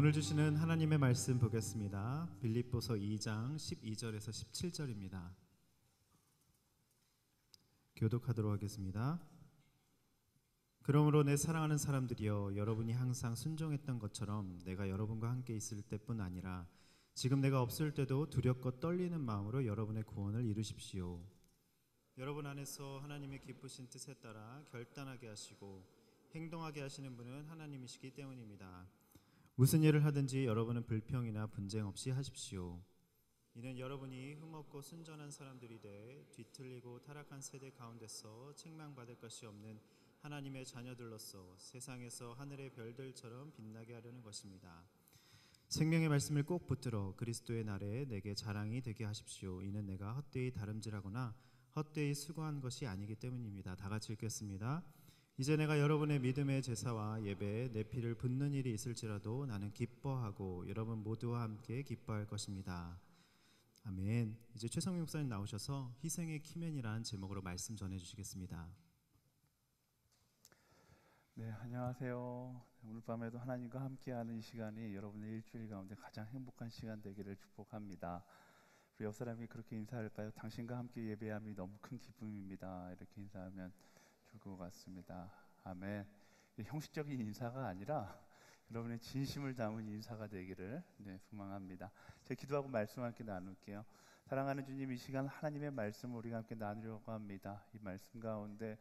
오늘 주시는 하나님의 말씀 보겠습니다. 빌립보서 2장 12절에서 17절입니다. 교독하도록 하겠습니다. 그러므로 내 사랑하는 사람들이여, 여러분이 항상 순종했던 것처럼 내가 여러분과 함께 있을 때뿐 아니라 지금 내가 없을 때도 두렵고 떨리는 마음으로 여러분의 구원을 이루십시오. 여러분 안에서 하나님의 기쁘신 뜻에 따라 결단하게 하시고 행동하게 하시는 분은 하나님이시기 때문입니다. 무슨 일을 하든지 여러분은 불평이나 분쟁 없이 하십시오. 이는 여러분이 흠없고 순전한 사람들이 돼 뒤틀리고 타락한 세대 가운데서 책망받을 것이 없는 하나님의 자녀들로서 세상에서 하늘의 별들처럼 빛나게 하려는 것입니다. 생명의 말씀을 꼭 붙들어 그리스도의 날에 내게 자랑이 되게 하십시오. 이는 내가 헛되이 다름질하거나 헛되이 수고한 것이 아니기 때문입니다. 다 같이 읽겠습니다. 이제 내가 여러분의 믿음의 제사와 예배에 내 피를 붓는 일이 있을지라도 나는 기뻐하고 여러분 모두와 함께 기뻐할 것입니다. 아멘. 이제 최성민 목사님 나오셔서 희생의 키맨이라는 제목으로 말씀 전해주시겠습니다. 네, 안녕하세요. 오늘 밤에도 하나님과 함께하는 이 시간이 여러분의 일주일 가운데 가장 행복한 시간 되기를 축복합니다. 우리 옆 사람이 그렇게 인사할까요? 당신과 함께 예배함이 너무 큰 기쁨입니다. 이렇게 인사하면 좋을 것 같습니다. 아멘. 형식적인 인사가 아니라 여러분의 진심을 담은 인사가 되기를 소망합니다. 제가 기도하고 말씀 함께 나눌게요. 사랑하는 주님, 이 시간 하나님의 말씀을 우리가 함께 나누려고 합니다. 이 말씀 가운데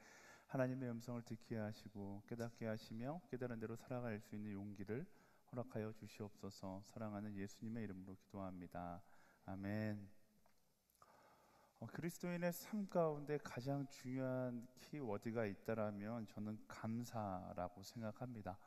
하나님의 음성을 듣게 하시고 깨닫게 하시며 깨달은 대로 살아갈 수 있는 용기를 허락하여 주시옵소서. 사랑하는 예수님의 이름으로 기도합니다. 아멘. 그리스도인의 삶 가운데 가장 중요한 키워드가 있다라면 저는 감사라고 생각합니다.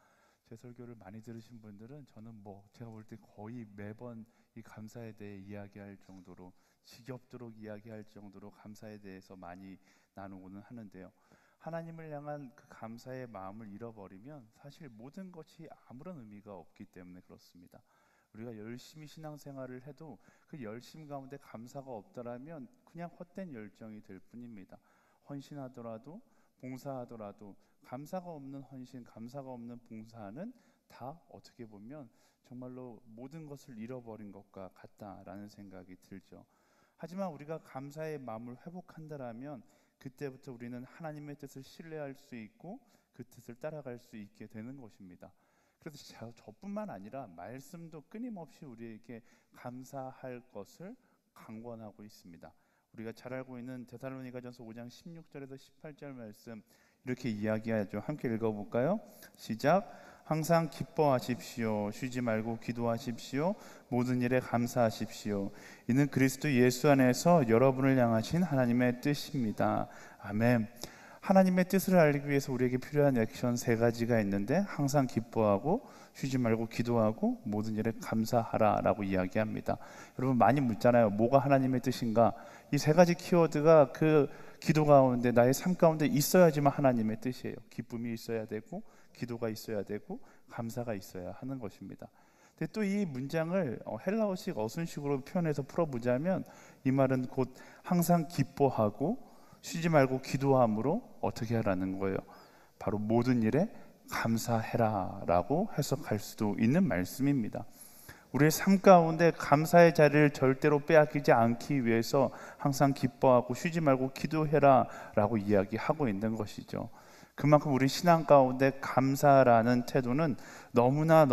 제 설교를 많이 들으신 분들은 저는 제가 볼 때 거의 매번 이 감사에 대해 이야기할 정도로 지겹도록 이야기할 정도로 감사에 대해서 많이 나누고는 하는데요. 하나님을 향한 그 감사의 마음을 잃어버리면 사실 모든 것이 아무런 의미가 없기 때문에 그렇습니다. 우리가 열심히 신앙생활을 해도 그 열심 가운데 감사가 없다라면 그냥 헛된 열정이 될 뿐입니다. 헌신하더라도 봉사하더라도 감사가 없는 헌신, 감사가 없는 봉사는 다 어떻게 보면 정말로 모든 것을 잃어버린 것과 같다라는 생각이 들죠. 하지만 우리가 감사의 마음을 회복한다라면 그때부터 우리는 하나님의 뜻을 신뢰할 수 있고 그 뜻을 따라갈 수 있게 되는 것입니다. 그래서 저뿐만 아니라 말씀도 끊임없이 우리에게 감사할 것을 강권하고 있습니다. 우리가 잘 알고 있는 데살로니가전서 5장 16절에서 18절 말씀 이렇게 이야기하죠. 함께 읽어볼까요? 시작. 항상 기뻐하십시오. 쉬지 말고 기도하십시오. 모든 일에 감사하십시오. 이는 그리스도 예수 안에서 여러분을 향하신 하나님의 뜻입니다. 아멘. 하나님의 뜻을 알기 위해서 우리에게 필요한 액션 3가지가 있는데 항상 기뻐하고 쉬지 말고 기도하고 모든 일에 감사하라 라고 이야기합니다. 여러분 많이 묻잖아요. 뭐가 하나님의 뜻인가? 이 3가지 키워드가 그 기도 가운데 나의 삶 가운데 있어야지만 하나님의 뜻이에요. 기쁨이 있어야 되고 기도가 있어야 되고 감사가 있어야 하는 것입니다. 근데 또 이 문장을 헬라어식 어순식으로 표현해서 풀어보자면 이 말은 곧 항상 기뻐하고 쉬지 말고 기도함으로 어떻게 하라는 거예요? 바로 모든 일에 감사해라 라고 해석할 수도 있는 말씀입니다. 우리의 삶 가운데 감사의 자리를 절대로 빼앗기지 않기 위해서 항상 기뻐하고 쉬지 말고 기도해라 라고 이야기하고 있는 것이죠. 그만큼 우리 신앙 가운데 감사라는 태도는 너무나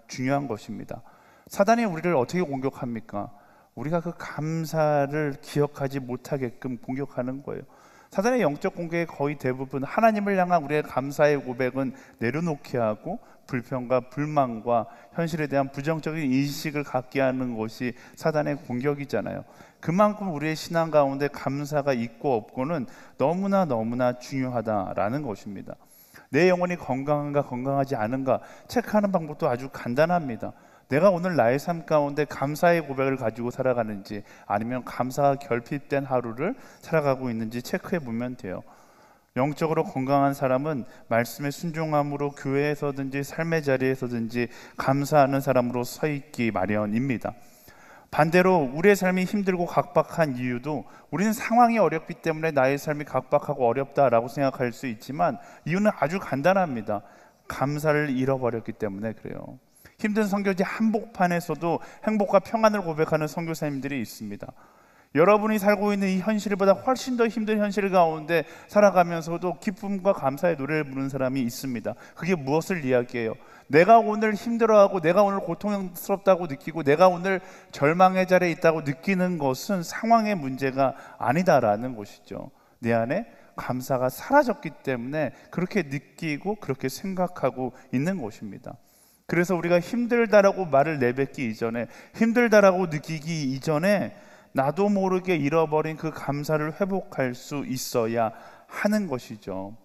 중요한 것입니다. 사단이 우리를 어떻게 공격합니까? 우리가 그 감사를 기억하지 못하게끔 공격하는 거예요. 사단의 영적 공격의 거의 대부분 하나님을 향한 우리의 감사의 고백은 내려놓게 하고 불평과 불만과 현실에 대한 부정적인 인식을 갖게 하는 것이 사단의 공격이잖아요. 그만큼 우리의 신앙 가운데 감사가 있고 없고는 너무나 중요하다라는 것입니다. 내 영혼이 건강한가 건강하지 않은가 체크하는 방법도 아주 간단합니다. 내가 오늘 나의 삶 가운데 감사의 고백을 가지고 살아가는지 아니면 감사가 결핍된 하루를 살아가고 있는지 체크해 보면 돼요. 영적으로 건강한 사람은 말씀에 순종함으로 교회에서든지 삶의 자리에서든지 감사하는 사람으로 서 있기 마련입니다. 반대로 우리의 삶이 힘들고 각박한 이유도 우리는 상황이 어렵기 때문에 나의 삶이 각박하고 어렵다라고 생각할 수 있지만 이유는 아주 간단합니다. 감사를 잃어버렸기 때문에 그래요. 힘든 선교지 한복판에서도 행복과 평안을 고백하는 선교사님들이 있습니다. 여러분이 살고 있는 이 현실보다 훨씬 더 힘든 현실 가운데 살아가면서도 기쁨과 감사의 노래를 부르는 사람이 있습니다. 그게 무엇을 이야기해요? 내가 오늘 힘들어하고 내가 오늘 고통스럽다고 느끼고 내가 오늘 절망의 자리에 있다고 느끼는 것은 상황의 문제가 아니다라는 것이죠. 내 안에 감사가 사라졌기 때문에 그렇게 느끼고 그렇게 생각하고 있는 것입니다. 그래서 우리가 힘들다라고 말을 내뱉기 이전에, 힘들다라고 느끼기 이전에 나도 모르게 잃어버린 그 감사를 회복할 수 있어야 하는 것이죠.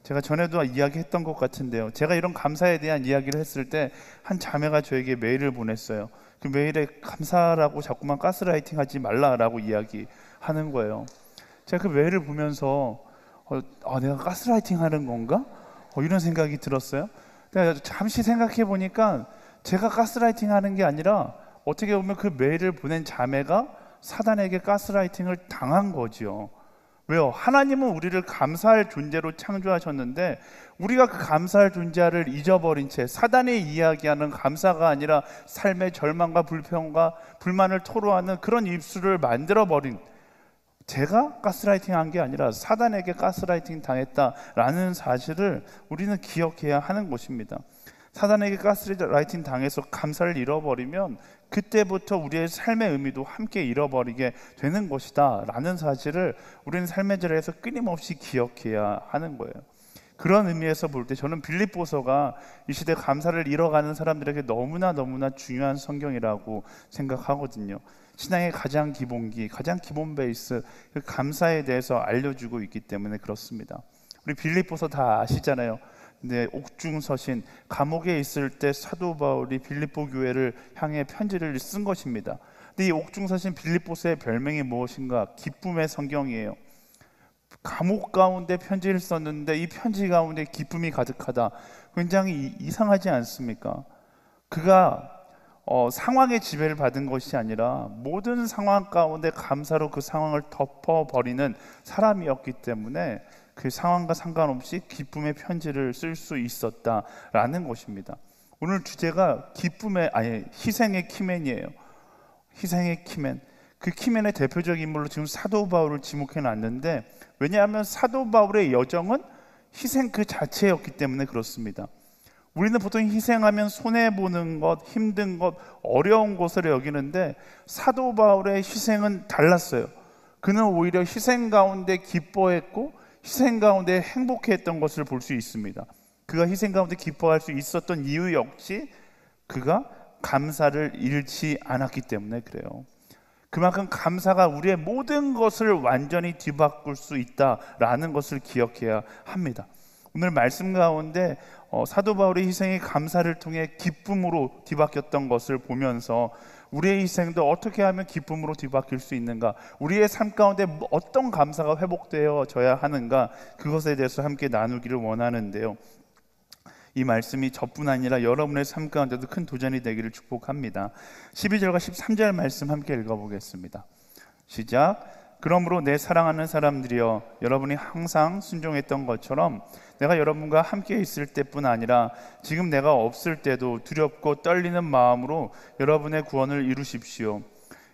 제가 전에도 이야기했던 것 같은데요, 제가 이런 감사에 대한 이야기를 했을 때 한 자매가 저에게 메일을 보냈어요. 그 메일에 감사라고 자꾸만 가스라이팅 하지 말라라고 이야기하는 거예요. 제가 그 메일을 보면서 내가 가스라이팅 하는 건가? 이런 생각이 들었어요. 잠시 생각해 보니까 제가 가스라이팅 하는 게 아니라 어떻게 보면 그 메일을 보낸 자매가 사단에게 가스라이팅을 당한 거죠. 왜요? 하나님은 우리를 감사할 존재로 창조하셨는데 우리가 그 감사할 존재를 잊어버린 채 사단이 이야기하는 감사가 아니라 삶의 절망과 불평과 불만을 토로하는 그런 입술을 만들어버린, 제가 가스라이팅 한 게 아니라 사단에게 가스라이팅 당했다라는 사실을 우리는 기억해야 하는 것입니다. 사단에게 가스라이팅 당해서 감사를 잃어버리면 그때부터 우리의 삶의 의미도 함께 잃어버리게 되는 것이다 라는 사실을 우리는 삶의 자리에서 끊임없이 기억해야 하는 거예요. 그런 의미에서 볼 때 저는 빌립보서가 이 시대 감사를 잃어가는 사람들에게 너무나 중요한 성경이라고 생각하거든요. 신앙의 가장 기본기, 가장 기본 베이스, 그 감사에 대해서 알려주고 있기 때문에 그렇습니다. 우리 빌립보서 다 아시잖아요. 근데 옥중서신, 감옥에 있을 때 사도 바울이 빌립보 교회를 향해 편지를 쓴 것입니다. 근데 이 옥중서신 빌립보서의 별명이 무엇인가? 기쁨의 성경이에요. 감옥 가운데 편지를 썼는데 이 편지 가운데 기쁨이 가득하다. 굉장히 이상하지 않습니까? 그가 상황의 지배를 받은 것이 아니라 모든 상황 가운데 감사로 그 상황을 덮어버리는 사람이었기 때문에 그 상황과 상관없이 기쁨의 편지를 쓸 수 있었다라는 것입니다. 오늘 주제가 희생의 키맨이에요. 희생의 키맨. 그 키맨의 대표적 인물로 지금 사도 바울을 지목해 놨는데, 왜냐하면 사도 바울의 여정은 희생 그 자체였기 때문에 그렇습니다. 우리는 보통 희생하면 손해보는 것, 힘든 것, 어려운 것을 여기는데 사도 바울의 희생은 달랐어요. 그는 오히려 희생 가운데 기뻐했고 희생 가운데 행복했던 것을 볼 수 있습니다. 그가 희생 가운데 기뻐할 수 있었던 이유 역시 그가 감사를 잃지 않았기 때문에 그래요. 그만큼 감사가 우리의 모든 것을 완전히 뒤바꿀 수 있다라는 것을 기억해야 합니다. 오늘 말씀 가운데 사도 바울의 희생이 감사를 통해 기쁨으로 뒤바뀌었던 것을 보면서 우리의 희생도 어떻게 하면 기쁨으로 뒤바뀔 수 있는가, 우리의 삶 가운데 어떤 감사가 회복되어져야 하는가, 그것에 대해서 함께 나누기를 원하는데요, 이 말씀이 저뿐 아니라 여러분의 삶 가운데도 큰 도전이 되기를 축복합니다. 12절과 13절 말씀 함께 읽어보겠습니다. 시작. 그러므로 내 사랑하는 사람들이여, 여러분이 항상 순종했던 것처럼 내가 여러분과 함께 있을 때뿐 아니라 지금 내가 없을 때도 두렵고 떨리는 마음으로 여러분의 구원을 이루십시오.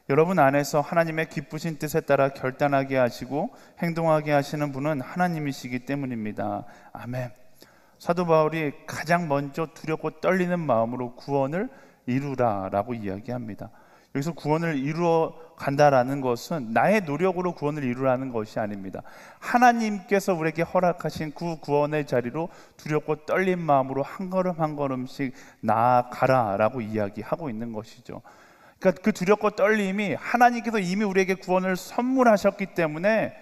여러분 안에서 하나님의 기쁘신 뜻에 따라 결단하게 하시고 행동하게 하시는 분은 하나님이시기 때문입니다. 아멘. 사도 바울이 가장 먼저 두렵고 떨리는 마음으로 구원을 이루라라고 이야기합니다. 여기서 구원을 이루어 간다라는 것은 나의 노력으로 구원을 이루라는 것이 아닙니다. 하나님께서 우리에게 허락하신 그 구원의 자리로 두렵고 떨린 마음으로 한 걸음 한 걸음씩 나아가라라고 이야기하고 있는 것이죠. 그러니까 그 두렵고 떨림이 하나님께서 이미 우리에게 구원을 선물하셨기 때문에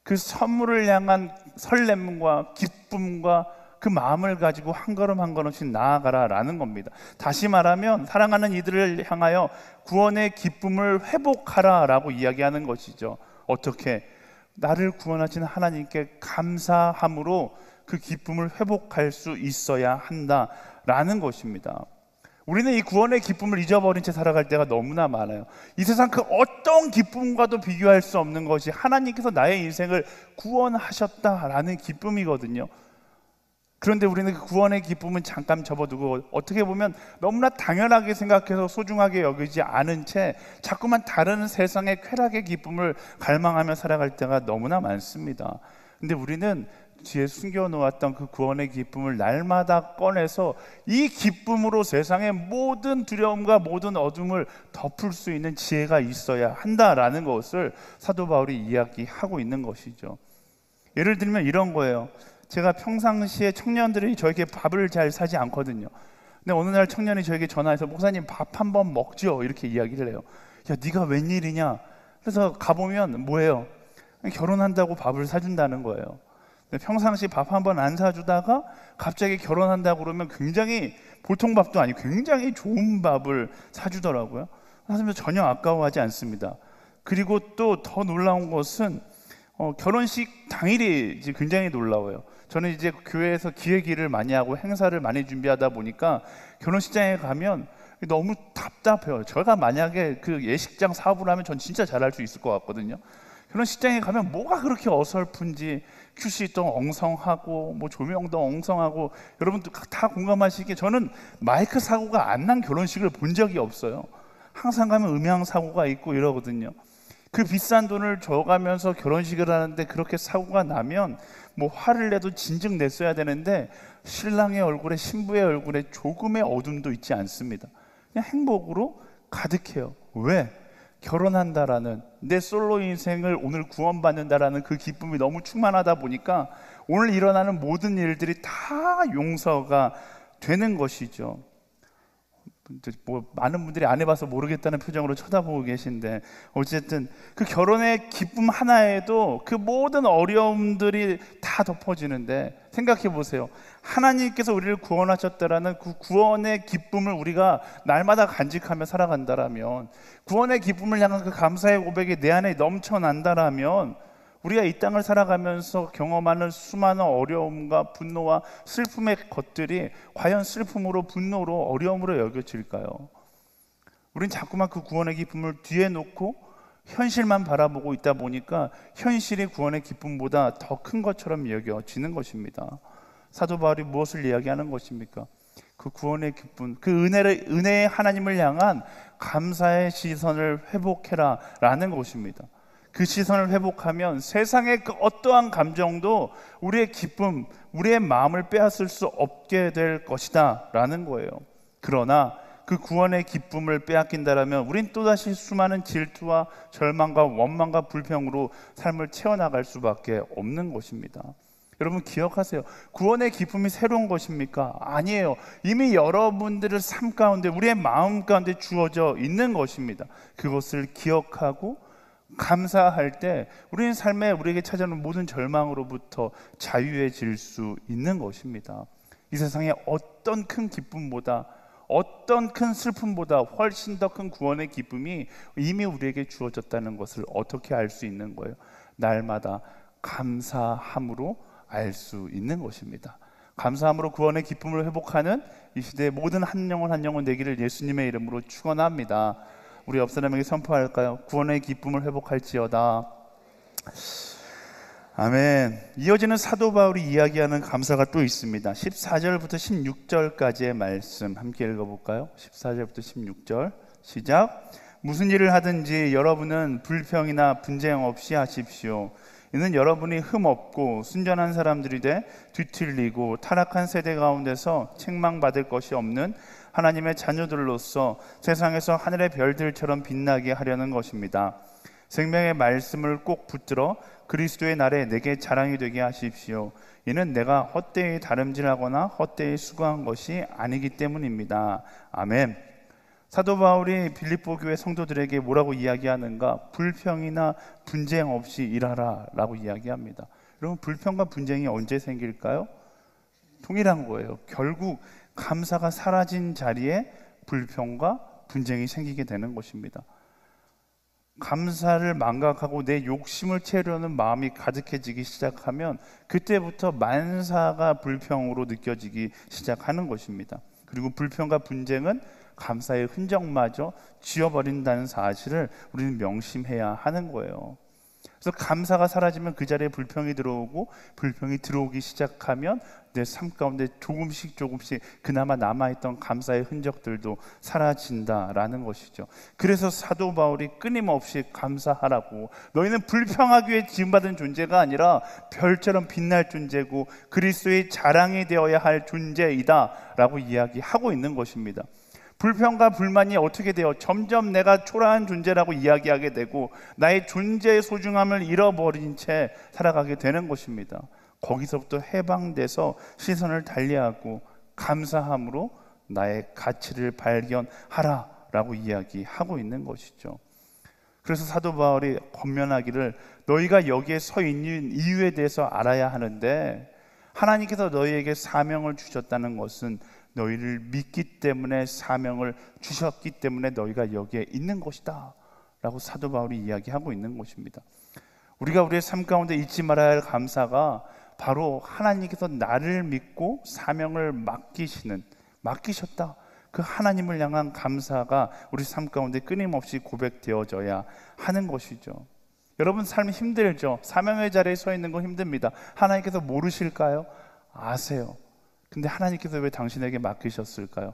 그 선물을 향한 설렘과 기쁨과 그 마음을 가지고 한 걸음 한 걸음씩 나아가라라는 겁니다. 다시 말하면 사랑하는 이들을 향하여 구원의 기쁨을 회복하라라고 이야기하는 것이죠. 어떻게? 나를 구원하신 하나님께 감사함으로 그 기쁨을 회복할 수 있어야 한다라는 것입니다. 우리는 이 구원의 기쁨을 잊어버린 채 살아갈 때가 너무나 많아요. 이 세상 그 어떤 기쁨과도 비교할 수 없는 것이 하나님께서 나의 인생을 구원하셨다라는 기쁨이거든요. 그런데 우리는 그 구원의 기쁨은 잠깐 접어두고 어떻게 보면 너무나 당연하게 생각해서 소중하게 여기지 않은 채 자꾸만 다른 세상의 쾌락의 기쁨을 갈망하며 살아갈 때가 너무나 많습니다. 근데 우리는 뒤에 숨겨놓았던 그 구원의 기쁨을 날마다 꺼내서 이 기쁨으로 세상의 모든 두려움과 모든 어둠을 덮을 수 있는 지혜가 있어야 한다라는 것을 사도 바울이 이야기하고 있는 것이죠. 예를 들면 이런 거예요. 제가 평상시에 청년들이 저에게 밥을 잘 사지 않거든요. 근데 어느 날 청년이 저에게 전화해서 목사님 밥 한번 먹죠 이렇게 이야기를 해요. 야 네가 웬일이냐. 그래서 가보면 뭐예요? 결혼한다고 밥을 사준다는 거예요. 평상시 밥 한번 안 사주다가 갑자기 결혼한다고 그러면 굉장히 보통 밥도 아니고 굉장히 좋은 밥을 사주더라고요. 하지만 전혀 아까워하지 않습니다. 그리고 또 더 놀라운 것은 결혼식 당일이 굉장히 놀라워요. 저는 이제 교회에서 기획 일을 많이 하고 행사를 많이 준비하다 보니까 결혼식장에 가면 너무 답답해요. 제가 만약에 그 예식장 사업을 하면 전 진짜 잘할 수 있을 것 같거든요. 결혼식장에 가면 뭐가 그렇게 어설픈지, 큐시도 엉성하고 뭐 조명도 엉성하고, 여러분도 다 공감하시기에 저는 마이크 사고가 안 난 결혼식을 본 적이 없어요. 항상 가면 음향 사고가 있고 이러거든요. 그 비싼 돈을 줘가면서 결혼식을 하는데 그렇게 사고가 나면 뭐 화를 내도 진즉 냈어야 되는데 신랑의 얼굴에 신부의 얼굴에 조금의 어둠도 있지 않습니다. 그냥 행복으로 가득해요. 왜? 결혼한다라는, 내 솔로 인생을 오늘 구원받는다라는 그 기쁨이 너무 충만하다 보니까 오늘 일어나는 모든 일들이 다 용서가 되는 것이죠. 뭐 많은 분들이 안 해봐서 모르겠다는 표정으로 쳐다보고 계신데, 어쨌든 그 결혼의 기쁨 하나에도 그 모든 어려움들이 다 덮어지는데, 생각해 보세요. 하나님께서 우리를 구원하셨다라는 그 구원의 기쁨을 우리가 날마다 간직하며 살아간다라면, 구원의 기쁨을 향한 그 감사의 고백이 내 안에 넘쳐난다라면, 우리가 이 땅을 살아가면서 경험하는 수많은 어려움과 분노와 슬픔의 것들이 과연 슬픔으로, 분노로, 어려움으로 여겨질까요? 우린 자꾸만 그 구원의 기쁨을 뒤에 놓고 현실만 바라보고 있다 보니까 현실이 구원의 기쁨보다 더 큰 것처럼 여겨지는 것입니다. 사도 바울이 무엇을 이야기하는 것입니까? 그 구원의 기쁨, 그 은혜의 하나님을 향한 감사의 시선을 회복해라 라는 것입니다. 그 시선을 회복하면 세상의 그 어떠한 감정도 우리의 기쁨, 우리의 마음을 빼앗을 수 없게 될 것이다 라는 거예요. 그러나 그 구원의 기쁨을 빼앗긴다라면 우린 또다시 수많은 질투와 절망과 원망과 불평으로 삶을 채워나갈 수밖에 없는 것입니다. 여러분 기억하세요. 구원의 기쁨이 새로운 것입니까? 아니에요. 이미 여러분들의 삶 가운데, 우리의 마음 가운데 주어져 있는 것입니다. 그것을 기억하고 감사할 때 우리는 삶에 우리에게 찾아오는 모든 절망으로부터 자유해질 수 있는 것입니다. 이 세상에 어떤 큰 기쁨보다, 어떤 큰 슬픔보다 훨씬 더 큰 구원의 기쁨이 이미 우리에게 주어졌다는 것을 어떻게 알 수 있는 거예요? 날마다 감사함으로 알 수 있는 것입니다. 감사함으로 구원의 기쁨을 회복하는 이 시대의 모든 한 영혼 한 영혼 되기를 예수님의 이름으로 축원합니다. 우리 옆 사람에게 선포할까요? 구원의 기쁨을 회복할지어다. 아멘. 이어지는 사도 바울이 이야기하는 감사가 또 있습니다. 14절부터 16절까지의 말씀 함께 읽어볼까요? 14절부터 16절 시작. 무슨 일을 하든지 여러분은 불평이나 분쟁 없이 하십시오. 이는 여러분이 흠없고 순전한 사람들이 돼 뒤틀리고 타락한 세대 가운데서 책망받을 것이 없는 하나님의 자녀들로서 세상에서 하늘의 별들처럼 빛나게 하려는 것입니다. 생명의 말씀을 꼭 붙들어 그리스도의 날에 내게 자랑이 되게 하십시오. 이는 내가 헛되이 다름질하거나 헛되이 수고한 것이 아니기 때문입니다. 아멘. 사도 바울이 빌립보 교회 성도들에게 뭐라고 이야기하는가? 불평이나 분쟁 없이 일하라 라고 이야기합니다. 여러분, 불평과 분쟁이 언제 생길까요? 동일한 거예요. 결국 감사가 사라진 자리에 불평과 분쟁이 생기게 되는 것입니다. 감사를 망각하고 내 욕심을 채우려는 마음이 가득해지기 시작하면 그때부터 만사가 불평으로 느껴지기 시작하는 것입니다. 그리고 불평과 분쟁은 감사의 흔적마저 지워버린다는 사실을 우리는 명심해야 하는 거예요. 그래서 감사가 사라지면 그 자리에 불평이 들어오고, 불평이 들어오기 시작하면 내 삶 가운데 조금씩 그나마 남아있던 감사의 흔적들도 사라진다라는 것이죠. 그래서 사도 바울이 끊임없이 감사하라고, 너희는 불평하기 위해 지음받은 존재가 아니라 별처럼 빛날 존재고 그리스도의 자랑이 되어야 할 존재이다 라고 이야기하고 있는 것입니다. 불평과 불만이 어떻게 되어 점점 내가 초라한 존재라고 이야기하게 되고 나의 존재의 소중함을 잃어버린 채 살아가게 되는 것입니다. 거기서부터 해방돼서 시선을 달리하고 감사함으로 나의 가치를 발견하라 라고 이야기하고 있는 것이죠. 그래서 사도 바울이 권면하기를, 너희가 여기에 서 있는 이유에 대해서 알아야 하는데, 하나님께서 너희에게 사명을 주셨다는 것은 너희를 믿기 때문에 사명을 주셨기 때문에 너희가 여기에 있는 것이다 라고 사도 바울이 이야기하고 있는 것입니다. 우리가 우리의 삶 가운데 잊지 말아야 할 감사가 바로 하나님께서 나를 믿고 사명을 맡기셨다, 그 하나님을 향한 감사가 우리 삶 가운데 끊임없이 고백되어져야 하는 것이죠. 여러분 삶이 힘들죠? 사명의 자리에 서 있는 거 힘듭니다. 하나님께서 모르실까요? 아세요. 근데 하나님께서 왜 당신에게 맡기셨을까요?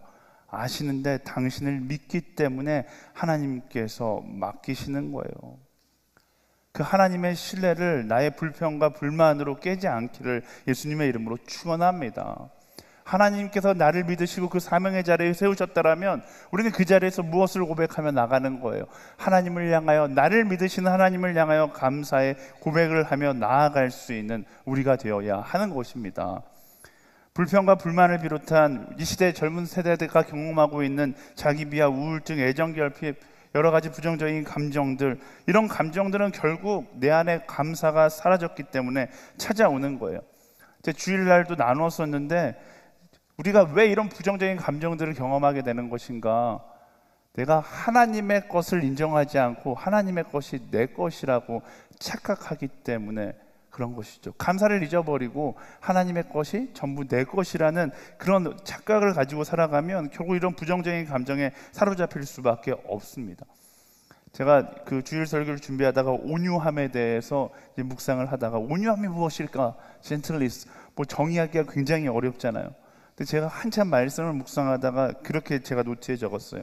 아시는데 당신을 믿기 때문에 하나님께서 맡기시는 거예요. 그 하나님의 신뢰를 나의 불평과 불만으로 깨지 않기를 예수님의 이름으로 축원합니다. 하나님께서 나를 믿으시고 그 사명의 자리에 세우셨다라면 우리는 그 자리에서 무엇을 고백하며 나가는 거예요? 하나님을 향하여, 나를 믿으시는 하나님을 향하여 감사의 고백을 하며 나아갈 수 있는 우리가 되어야 하는 것입니다. 불평과 불만을 비롯한 이 시대의 젊은 세대가 경험하고 있는 자기 비하, 우울증, 애정결핍, 여러 가지 부정적인 감정들, 이런 감정들은 결국 내 안에 감사가 사라졌기 때문에 찾아오는 거예요. 제 주일날도 나누었었는데, 우리가 왜 이런 부정적인 감정들을 경험하게 되는 것인가? 내가 하나님의 것을 인정하지 않고 하나님의 것이 내 것이라고 착각하기 때문에 그런 것이죠. 감사를 잊어버리고 하나님의 것이 전부 내 것이라는 그런 착각을 가지고 살아가면 결국 이런 부정적인 감정에 사로잡힐 수밖에 없습니다. 제가 그 주일 설교를 준비하다가 온유함에 대해서 이제 묵상을 하다가, 온유함이 무엇일까? 젠틀리스, 뭐 정의하기가 굉장히 어렵잖아요. 근데 제가 한참 말씀을 묵상하다가 그렇게 제가 노트에 적었어요.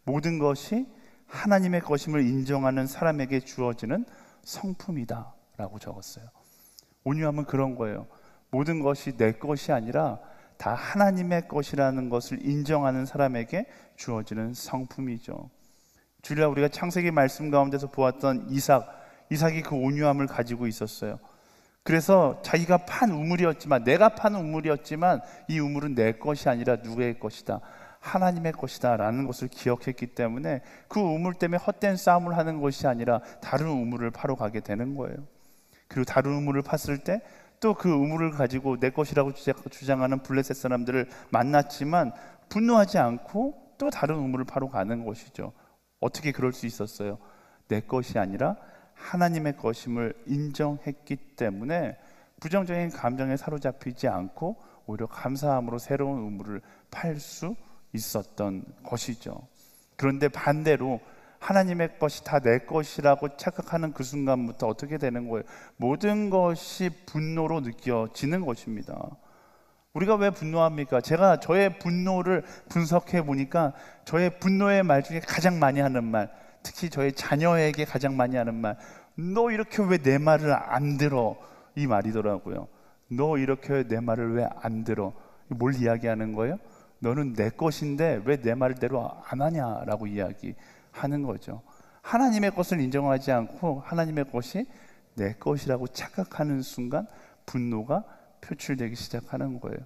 모든 것이 하나님의 것임을 인정하는 사람에게 주어지는 성품이다 라고 적었어요. 온유함은 그런 거예요. 모든 것이 내 것이 아니라 다 하나님의 것이라는 것을 인정하는 사람에게 주어지는 성품이죠. 주일날 우리가 창세기 말씀 가운데서 보았던 이삭이 그 온유함을 가지고 있었어요. 그래서 자기가 판 우물이었지만, 내가 판 우물이었지만 이 우물은 내 것이 아니라 누구의 것이다? 하나님의 것이다 라는 것을 기억했기 때문에 그 우물 때문에 헛된 싸움을 하는 것이 아니라 다른 우물을 파러 가게 되는 거예요. 그리고 다른 우물을 팠을 때 또 그 우물을 가지고 내 것이라고 주장하는 블레셋 사람들을 만났지만 분노하지 않고 또 다른 우물을 파러 가는 것이죠. 어떻게 그럴 수 있었어요? 내 것이 아니라 하나님의 것임을 인정했기 때문에 부정적인 감정에 사로잡히지 않고 오히려 감사함으로 새로운 우물을 팔 수 있었던 것이죠. 그런데 반대로 하나님의 것이 다 내 것이라고 착각하는 그 순간부터 어떻게 되는 거예요? 모든 것이 분노로 느껴지는 것입니다. 우리가 왜 분노합니까? 제가 저의 분노를 분석해 보니까 저의 분노의 말 중에 가장 많이 하는 말, 특히 저의 자녀에게 가장 많이 하는 말, 너 이렇게 왜 내 말을 안 들어? 이 말이더라고요. 너 이렇게 내 말을 왜 안 들어? 뭘 이야기하는 거예요? 너는 내 것인데 왜 내 말대로 안 하냐라고 이야기하는 거죠. 하나님의 것을 인정하지 않고 하나님의 것이 내 것이라고 착각하는 순간 분노가 표출되기 시작하는 거예요.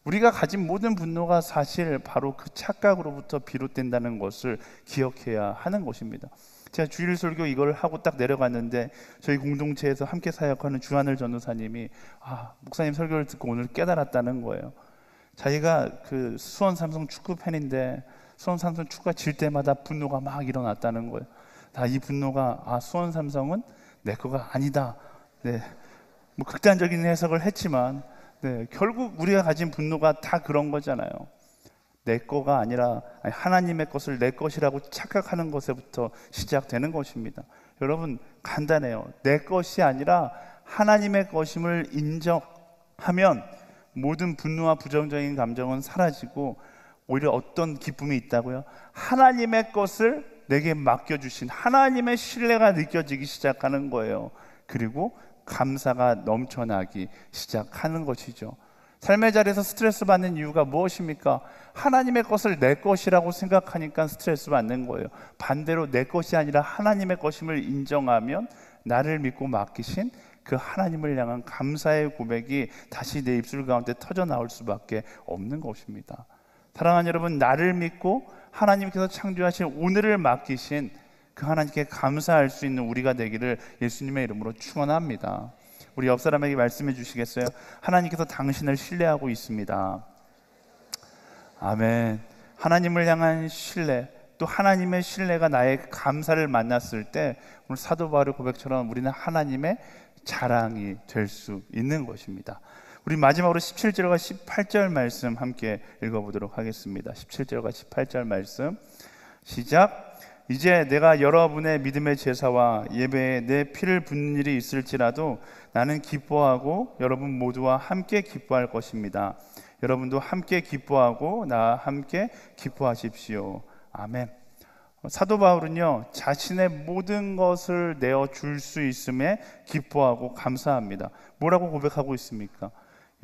우리가 가진 모든 분노가 사실 바로 그 착각으로부터 비롯된다는 것을 기억해야 하는 것입니다. 제가 주일 설교 이걸 하고 딱 내려갔는데 저희 공동체에서 함께 사역하는 주하늘 전도사님이 목사님 설교를 듣고 오늘 깨달았다는 거예요. 자기가 그 수원 삼성 축구 팬인데 수원 삼성 축구가 질 때마다 분노가 막 일어났다는 거예요. 이 분노가 수원 삼성은 내 거가 아니다. 네, 뭐 극단적인 해석을 했지만 결국 우리가 가진 분노가 다 그런 거잖아요. 내 거가 아니라 하나님의 것을 내 것이라고 착각하는 것에부터 시작되는 것입니다. 여러분 간단해요. 내 것이 아니라 하나님의 것임을 인정하면 모든 분노와 부정적인 감정은 사라지고 오히려 어떤 기쁨이 있다고요? 하나님의 것을 내게 맡겨주신 하나님의 신뢰가 느껴지기 시작하는 거예요. 그리고 감사가 넘쳐나기 시작하는 것이죠. 삶의 자리에서 스트레스 받는 이유가 무엇입니까? 하나님의 것을 내 것이라고 생각하니까 스트레스 받는 거예요. 반대로 내 것이 아니라 하나님의 것임을 인정하면 나를 믿고 맡기신 그 하나님을 향한 감사의 고백이 다시 내 입술 가운데 터져 나올 수밖에 없는 것입니다. 사랑하는 여러분, 나를 믿고 하나님께서 창조하신 오늘을 맡기신 그 하나님께 감사할 수 있는 우리가 되기를 예수님의 이름으로 축원합니다. 우리 옆 사람에게 말씀해 주시겠어요? 하나님께서 당신을 신뢰하고 있습니다. 아멘. 하나님을 향한 신뢰, 또 하나님의 신뢰가 나의 감사를 만났을 때 오늘 사도 바울의 고백처럼 우리는 하나님의 자랑이 될 수 있는 것입니다. 우리 마지막으로 17절과 18절 말씀 함께 읽어보도록 하겠습니다. 17절과 18절 말씀 시작. 이제 내가 여러분의 믿음의 제사와 예배에 내 피를 붓는 일이 있을지라도 나는 기뻐하고 여러분 모두와 함께 기뻐할 것입니다. 여러분도 함께 기뻐하고 나와 함께 기뻐하십시오. 아멘. 사도 바울은요, 자신의 모든 것을 내어 줄 수 있음에 기뻐하고 감사합니다. 뭐라고 고백하고 있습니까?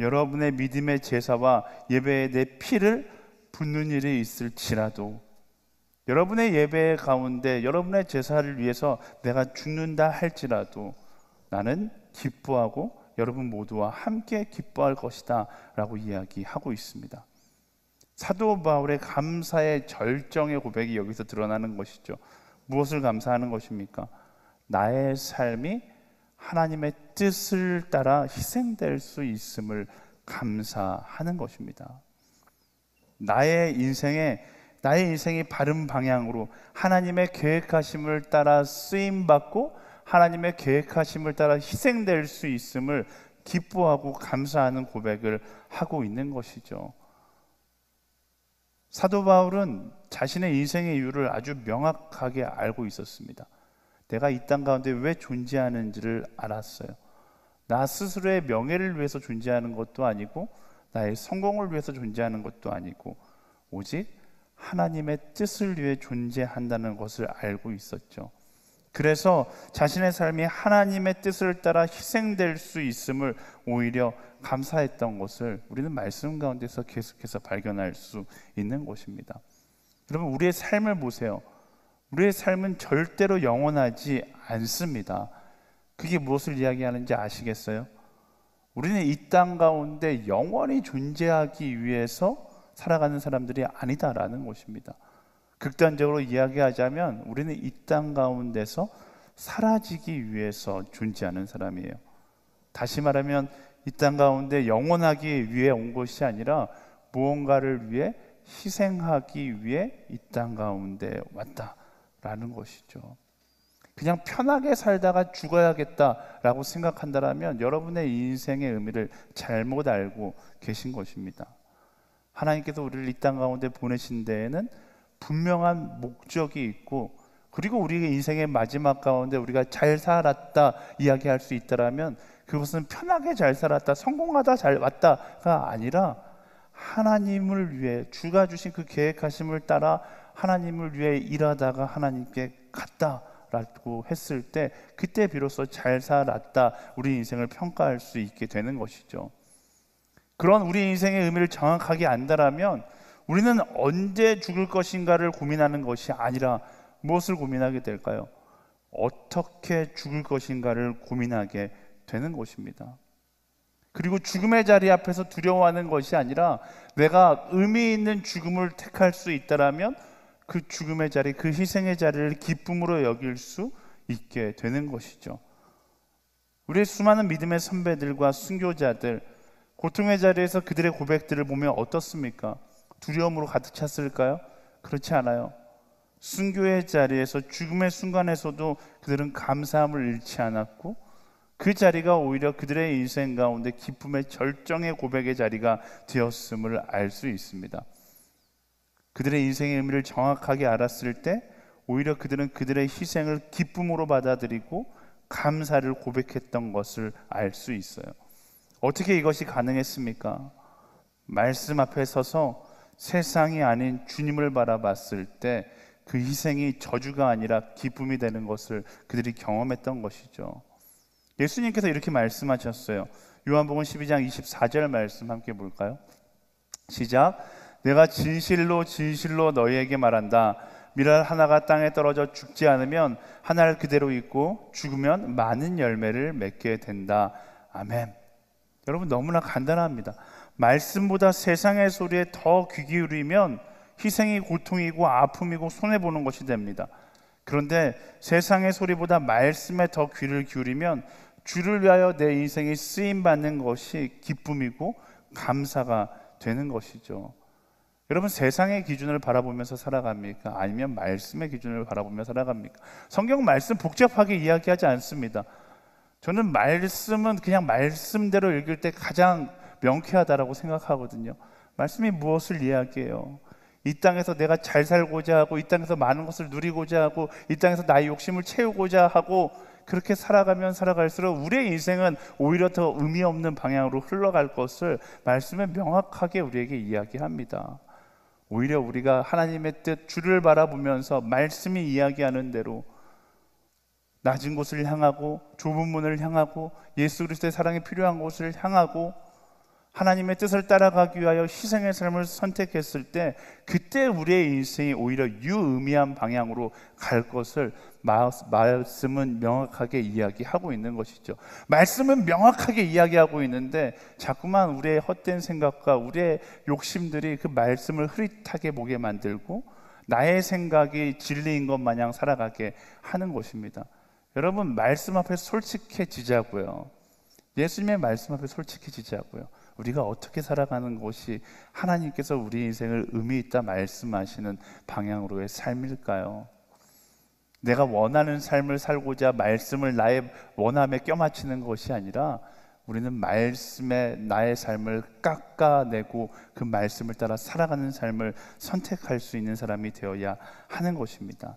여러분의 믿음의 제사와 예배에 내 피를 붓는 일이 있을지라도, 여러분의 예배 가운데 여러분의 제사를 위해서 내가 죽는다 할지라도 나는 기뻐하고 여러분 모두와 함께 기뻐할 것이다 라고 이야기하고 있습니다. 사도 바울의 감사의 절정의 고백이 여기서 드러나는 것이죠. 무엇을 감사하는 것입니까? 나의 삶이 하나님의 뜻을 따라 희생될 수 있음을 감사하는 것입니다. 나의 인생이 바른 방향으로 하나님의 계획하심을 따라 쓰임받고 하나님의 계획하심을 따라 희생될 수 있음을 기뻐하고 감사하는 고백을 하고 있는 것이죠. 사도 바울은 자신의 인생의 이유를 아주 명확하게 알고 있었습니다. 내가 이 땅 가운데 왜 존재하는지를 알았어요. 나 스스로의 명예를 위해서 존재하는 것도 아니고 나의 성공을 위해서 존재하는 것도 아니고 오직 하나님의 뜻을 위해 존재한다는 것을 알고 있었죠. 그래서 자신의 삶이 하나님의 뜻을 따라 희생될 수 있음을 오히려 감사했던 것을 우리는 말씀 가운데서 계속해서 발견할 수 있는 것입니다. 여러분, 우리의 삶을 보세요. 우리의 삶은 절대로 영원하지 않습니다. 그게 무엇을 이야기하는지 아시겠어요? 우리는 이 땅 가운데 영원히 존재하기 위해서 살아가는 사람들이 아니다라는 것입니다. 극단적으로 이야기하자면 우리는 이 땅 가운데서 사라지기 위해서 존재하는 사람이에요. 다시 말하면 이 땅 가운데 영원하기 위해 온 것이 아니라 무언가를 위해 희생하기 위해 이 땅 가운데 왔다라는 것이죠. 그냥 편하게 살다가 죽어야겠다라고 생각한다면 여러분의 인생의 의미를 잘못 알고 계신 것입니다. 하나님께서 우리를 이 땅 가운데 보내신 데에는 분명한 목적이 있고, 그리고 우리의 인생의 마지막 가운데 우리가 잘 살았다 이야기할 수 있다라면 그것은 편하게 잘 살았다, 성공하다 잘 왔다가 아니라 하나님을 위해 주가 주신 그 계획하심을 따라 하나님을 위해 일하다가 하나님께 갔다라고 했을 때 그때 비로소 잘 살았다, 우리 인생을 평가할 수 있게 되는 것이죠. 그런 우리 인생의 의미를 정확하게 안다라면 우리는 언제 죽을 것인가를 고민하는 것이 아니라 무엇을 고민하게 될까요? 어떻게 죽을 것인가를 고민하게 되는 것입니다. 그리고 죽음의 자리 앞에서 두려워하는 것이 아니라 내가 의미 있는 죽음을 택할 수 있다라면 그 죽음의 자리, 그 희생의 자리를 기쁨으로 여길 수 있게 되는 것이죠. 우리의 수많은 믿음의 선배들과 순교자들, 고통의 자리에서 그들의 고백들을 보면 어떻습니까? 두려움으로 가득 찼을까요? 그렇지 않아요. 순교의 자리에서 죽음의 순간에서도 그들은 감사함을 잃지 않았고 그 자리가 오히려 그들의 인생 가운데 기쁨의 절정의 고백의 자리가 되었음을 알 수 있습니다. 그들의 인생의 의미를 정확하게 알았을 때 오히려 그들은 그들의 희생을 기쁨으로 받아들이고 감사를 고백했던 것을 알 수 있어요. 어떻게 이것이 가능했습니까? 말씀 앞에 서서 세상이 아닌 주님을 바라봤을 때 그 희생이 저주가 아니라 기쁨이 되는 것을 그들이 경험했던 것이죠. 예수님께서 이렇게 말씀하셨어요. 요한복음 12장 24절 말씀 함께 볼까요? 시작. 내가 진실로 진실로 너희에게 말한다. 밀알 하나가 땅에 떨어져 죽지 않으면 한 알 그대로 있고 죽으면 많은 열매를 맺게 된다. 아멘. 여러분, 너무나 간단합니다. 말씀보다 세상의 소리에 더 귀 기울이면 희생이 고통이고 아픔이고 손해보는 것이 됩니다. 그런데 세상의 소리보다 말씀에 더 귀를 기울이면 주를 위하여 내 인생이 쓰임받는 것이 기쁨이고 감사가 되는 것이죠. 여러분, 세상의 기준을 바라보면서 살아갑니까? 아니면 말씀의 기준을 바라보며 살아갑니까? 성경 말씀 복잡하게 이야기하지 않습니다. 저는 말씀은 그냥 말씀대로 읽을 때 가장 명쾌하다라고 생각하거든요. 말씀이 무엇을 이야기해요? 이 땅에서 내가 잘 살고자 하고, 이 땅에서 많은 것을 누리고자 하고, 이 땅에서 나의 욕심을 채우고자 하고, 그렇게 살아가면 살아갈수록 우리의 인생은 오히려 더 의미 없는 방향으로 흘러갈 것을 말씀에 명확하게 우리에게 이야기합니다. 오히려 우리가 하나님의 뜻, 주를 바라보면서 말씀이 이야기하는 대로 낮은 곳을 향하고 좁은 문을 향하고 예수 그리스도의 사랑이 필요한 곳을 향하고 하나님의 뜻을 따라가기 위하여 희생의 삶을 선택했을 때, 그때 우리의 인생이 오히려 유의미한 방향으로 갈 것을 말씀은 명확하게 이야기하고 있는 것이죠. 말씀은 명확하게 이야기하고 있는데 자꾸만 우리의 헛된 생각과 우리의 욕심들이 그 말씀을 흐릿하게 보게 만들고 나의 생각이 진리인 것 마냥 살아가게 하는 것입니다. 여러분, 말씀 앞에 솔직해지자고요. 예수님의 말씀 앞에 솔직해지자고요. 우리가 어떻게 살아가는 것이 하나님께서 우리 인생을 의미 있다 말씀하시는 방향으로의 삶일까요? 내가 원하는 삶을 살고자 말씀을 나의 원함에 껴맞추는 것이 아니라 우리는 말씀에 나의 삶을 깎아내고 그 말씀을 따라 살아가는 삶을 선택할 수 있는 사람이 되어야 하는 것입니다.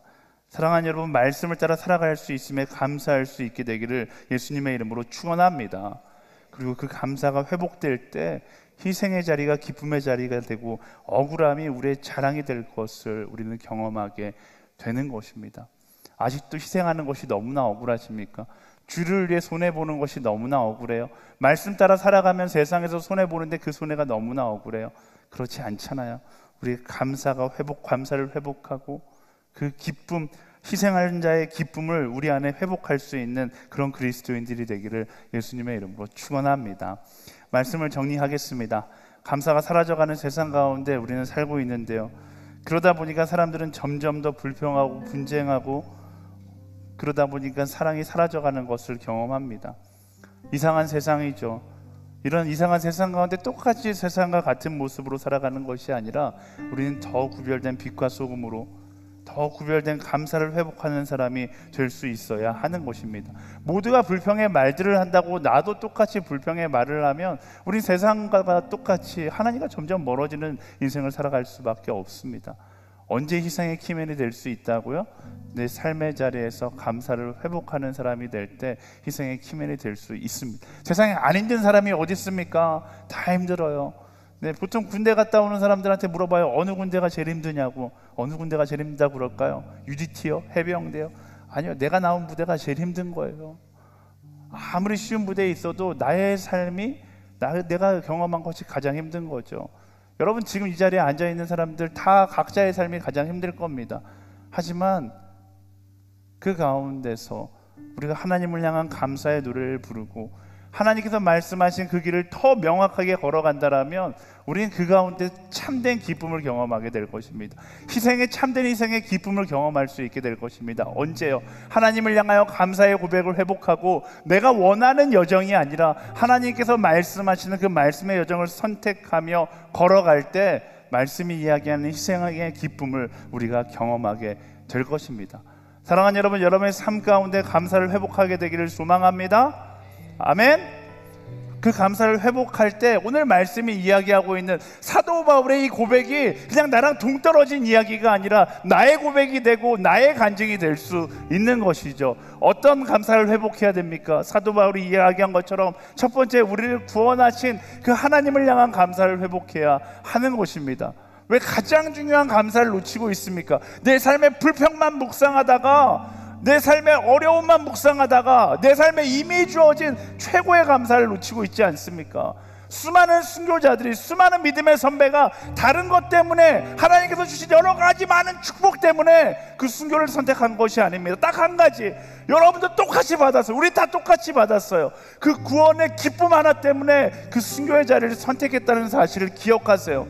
사랑하는 여러분, 말씀을 따라 살아갈 수 있음에 감사할 수 있게 되기를 예수님의 이름으로 축원합니다. 그리고 그 감사가 회복될 때 희생의 자리가 기쁨의 자리가 되고 억울함이 우리의 자랑이 될 것을 우리는 경험하게 되는 것입니다. 아직도 희생하는 것이 너무나 억울하십니까? 주를 위해 손해보는 것이 너무나 억울해요. 말씀 따라 살아가면 세상에서 손해보는데 그 손해가 너무나 억울해요. 그렇지 않잖아요. 우리 감사를 회복하고 그 기쁨, 희생하는 자의 기쁨을 우리 안에 회복할 수 있는 그런 그리스도인들이 되기를 예수님의 이름으로 축원합니다. 말씀을 정리하겠습니다. 감사가 사라져가는 세상 가운데 우리는 살고 있는데요, 그러다 보니까 사람들은 점점 더 불평하고 분쟁하고, 그러다 보니까 사랑이 사라져가는 것을 경험합니다. 이상한 세상이죠. 이런 이상한 세상 가운데 똑같이 세상과 같은 모습으로 살아가는 것이 아니라 우리는 더 구별된 빛과 소금으로 더 구별된 감사를 회복하는 사람이 될 수 있어야 하는 것입니다. 모두가 불평의 말들을 한다고 나도 똑같이 불평의 말을 하면 우리 세상과 똑같이 하나님과 점점 멀어지는 인생을 살아갈 수밖에 없습니다. 언제 희생의 키맨이 될 수 있다고요? 내 삶의 자리에서 감사를 회복하는 사람이 될 때 희생의 키맨이 될 수 있습니다. 세상에 안 힘든 사람이 어디 있습니까? 다 힘들어요. 네, 보통 군대 갔다 오는 사람들한테 물어봐요. 어느 군대가 제일 힘드냐고. 어느 군대가 제일 힘들다고 그럴까요? UDT요? 해병대요? 아니요, 내가 나온 부대가 제일 힘든 거예요. 아무리 쉬운 부대에 있어도 나의 삶이 내가 경험한 것이 가장 힘든 거죠. 여러분, 지금 이 자리에 앉아있는 사람들 다 각자의 삶이 가장 힘들 겁니다. 하지만 그 가운데서 우리가 하나님을 향한 감사의 노래를 부르고 하나님께서 말씀하신 그 길을 더 명확하게 걸어간다라면 우리는 그 가운데 참된 기쁨을 경험하게 될 것입니다. 참된 희생의 기쁨을 경험할 수 있게 될 것입니다. 언제요? 하나님을 향하여 감사의 고백을 회복하고 내가 원하는 여정이 아니라 하나님께서 말씀하시는 그 말씀의 여정을 선택하며 걸어갈 때 말씀이 이야기하는 희생의 기쁨을 우리가 경험하게 될 것입니다. 사랑하는 여러분, 여러분의 삶 가운데 감사를 회복하게 되기를 소망합니다. 아멘. 그 감사를 회복할 때 오늘 말씀이 이야기하고 있는 사도 바울의 이 고백이 그냥 나랑 동떨어진 이야기가 아니라 나의 고백이 되고 나의 간증이 될 수 있는 것이죠. 어떤 감사를 회복해야 됩니까? 사도 바울이 이야기한 것처럼 첫 번째, 우리를 구원하신 그 하나님을 향한 감사를 회복해야 하는 것입니다. 왜 가장 중요한 감사를 놓치고 있습니까? 내 삶의 불평만 묵상하다가, 내 삶의 어려움만 묵상하다가 내 삶에 이미 주어진 최고의 감사를 놓치고 있지 않습니까? 수많은 순교자들이, 수많은 믿음의 선배가 다른 것 때문에, 하나님께서 주신 여러 가지 많은 축복 때문에 그 순교를 선택한 것이 아닙니다. 딱 한 가지, 여러분도 똑같이 받았어요. 우리 다 똑같이 받았어요. 그 구원의 기쁨 하나 때문에 그 순교의 자리를 선택했다는 사실을 기억하세요.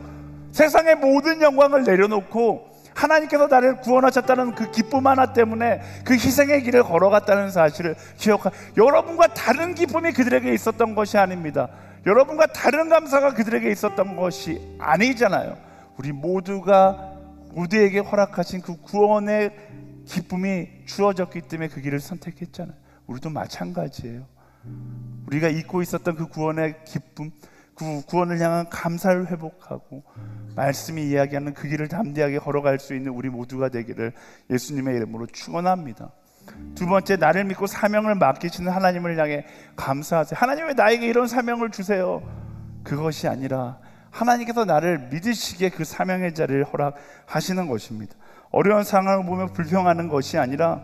세상의 모든 영광을 내려놓고 하나님께서 나를 구원하셨다는 그 기쁨 하나 때문에 그 희생의 길을 걸어갔다는 사실을 여러분과 다른 기쁨이 그들에게 있었던 것이 아닙니다. 여러분과 다른 감사가 그들에게 있었던 것이 아니잖아요. 우리 모두에게 허락하신 그 구원의 기쁨이 주어졌기 때문에 그 길을 선택했잖아요. 우리도 마찬가지예요. 우리가 잊고 있었던 그 구원의 기쁨, 그 구원을 향한 감사를 회복하고 말씀이 이야기하는 그 길을 담대하게 걸어갈 수 있는 우리 모두가 되기를 예수님의 이름으로 축원합니다. 두 번째, 나를 믿고 사명을 맡기시는 하나님을 향해 감사하세요. 하나님, 왜 나에게 이런 사명을 주세요? 그것이 아니라 하나님께서 나를 믿으시기에 그 사명의 자리를 허락하시는 것입니다. 어려운 상황을 보며 불평하는 것이 아니라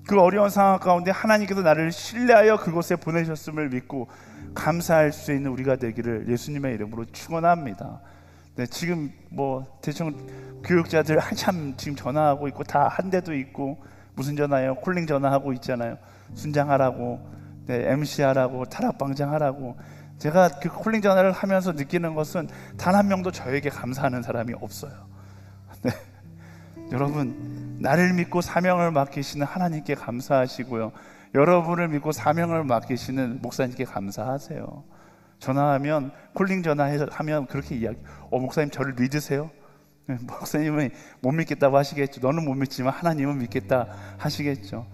그 어려운 상황 가운데 하나님께서 나를 신뢰하여 그곳에 보내셨음을 믿고 감사할 수 있는 우리가 되기를 예수님의 이름으로 축원합니다. 네, 지금 대충 교육자들 한참 지금 전화하고 있고, 다 한 대도 있고, 무슨 전화예요? 콜링 전화하고 있잖아요. 순장하라고, 네, MC하라고, 타락방장하라고. 제가 그 콜링 전화를 하면서 느끼는 것은 단 한 명도 저에게 감사하는 사람이 없어요. 네. 여러분, 나를 믿고 사명을 맡기시는 하나님께 감사하시고요, 여러분을 믿고 사명을 맡기시는 목사님께 감사하세요. 전화하면, 콜링 전화하면 그렇게 이야기, 목사님 저를 믿으세요? 목사님은 못 믿겠다고 하시겠죠. 너는 못 믿지만 하나님은 믿겠다 하시겠죠.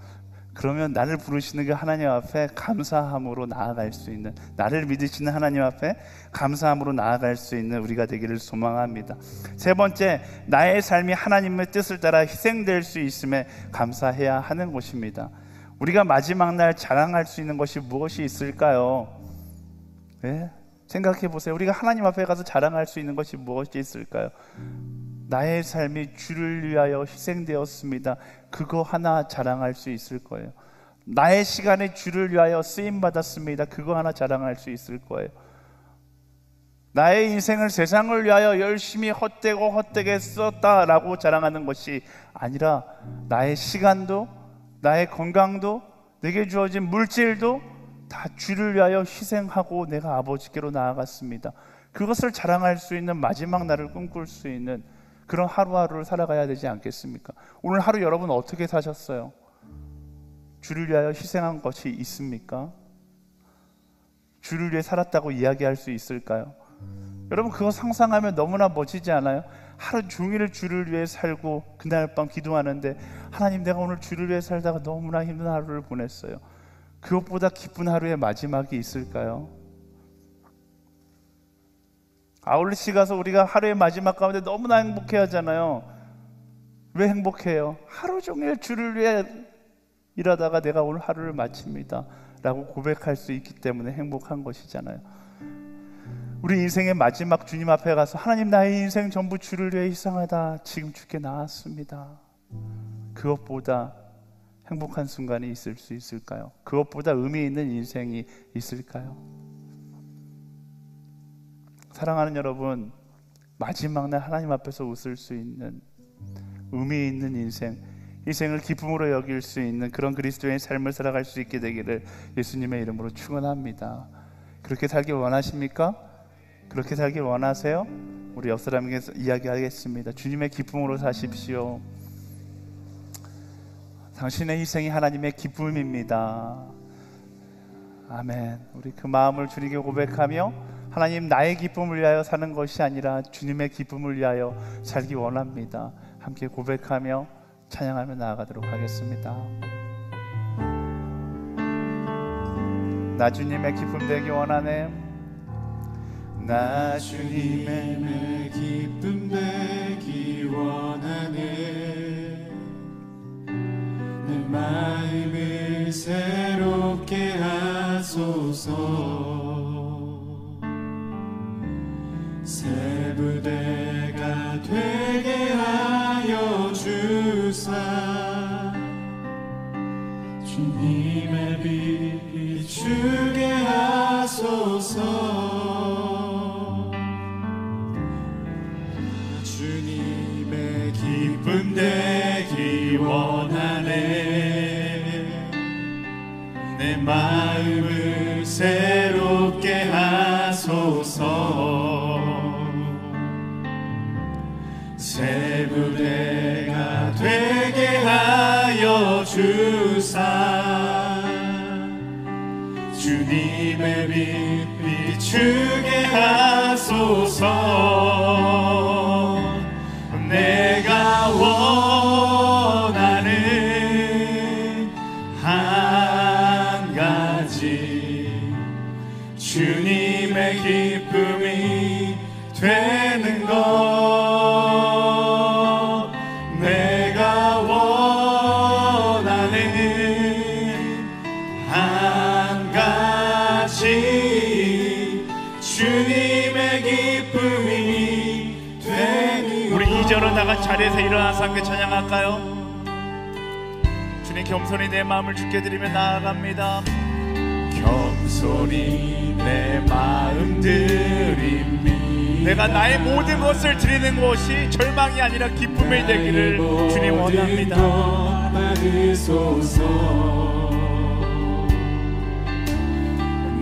그러면 나를 부르시는 그 하나님 앞에 감사함으로 나아갈 수 있는, 나를 믿으시는 하나님 앞에 감사함으로 나아갈 수 있는 우리가 되기를 소망합니다. 세 번째, 나의 삶이 하나님의 뜻을 따라 희생될 수 있음에 감사해야 하는 것입니다. 우리가 마지막 날 자랑할 수 있는 것이 무엇이 있을까요? 네? 생각해 보세요. 우리가 하나님 앞에 가서 자랑할 수 있는 것이 무엇이 있을까요? 나의 삶이 주를 위하여 희생되었습니다. 그거 하나 자랑할 수 있을 거예요. 나의 시간이 주를 위하여 쓰임받았습니다. 그거 하나 자랑할 수 있을 거예요. 나의 인생을 세상을 위하여 열심히 헛되게 썼다라고 자랑하는 것이 아니라, 나의 시간도, 나의 건강도, 내게 주어진 물질도 다 주를 위하여 희생하고 내가 아버지께로 나아갔습니다. 그것을 자랑할 수 있는 마지막 날을 꿈꿀 수 있는 그런 하루하루를 살아가야 되지 않겠습니까? 오늘 하루 여러분 어떻게 사셨어요? 주를 위하여 희생한 것이 있습니까? 주를 위해 살았다고 이야기할 수 있을까요? 여러분, 그거 상상하면 너무나 멋지지 않아요? 하루 종일 주를 위해 살고 그날 밤 기도하는데, 하나님, 내가 오늘 주를 위해 살다가 너무나 힘든 하루를 보냈어요. 그것보다 기쁜 하루의 마지막이 있을까요? 아울렛이 가서 우리가 하루의 마지막 가운데 너무나 행복해 하잖아요. 왜 행복해요? 하루 종일 주를 위해 일하다가 내가 오늘 하루를 마칩니다 라고 고백할 수 있기 때문에 행복한 것이잖아요. 우리 인생의 마지막 주님 앞에 가서, 하나님, 나의 인생 전부 주를 위해 희생하다 지금 주께 나왔습니다. 그것보다 행복한 순간이 있을 수 있을까요? 그것보다 의미 있는 인생이 있을까요? 사랑하는 여러분, 마지막 날 하나님 앞에서 웃을 수 있는 의미 있는 인생, 인생을 기쁨으로 여길 수 있는 그런 그리스도의 삶을 살아갈 수 있게 되기를 예수님의 이름으로 축원합니다. 그렇게 살길 원하십니까? 그렇게 살길 원하세요? 우리 옆 사람에게 이야기하겠습니다. 주님의 기쁨으로 사십시오. 당신의 희생이 하나님의 기쁨입니다. 아멘. 우리 그 마음을 주님께 고백하며, 하나님, 나의 기쁨을 위하여 사는 것이 아니라 주님의 기쁨을 위하여 살기 원합니다. 함께 고백하며 찬양하며 나아가도록 하겠습니다. 나 주님의 기쁨 되기 원하네. 나 주님의 기쁨 되기 원하네. 내 마음을 새롭게 하소서. 새 부대가 되게 하여 주사 주님의 빛 비추게 하소서. 주님의 기쁨 되기 원하네. 내 마음을 새롭게 하소서. 새 부대가 되게 하여 주사 주님의 빛 비추게 하소서. 내가 원하는 한 가지 주님의 기쁨이 되는 것. 내가 원하는 한 가지 주님의 기쁨이 되는 것. 우리 2절은 나가 자리에서 일어나서 함께 찬양할까요? 주님, 겸손히 내 마음을 주께 드리며 나아갑니다. 겸손히 내 마음 드립니다. 내가 나의 모든 것을 드리는 것이 절망이 아니라 기쁨이 되기를 주님 원합니다.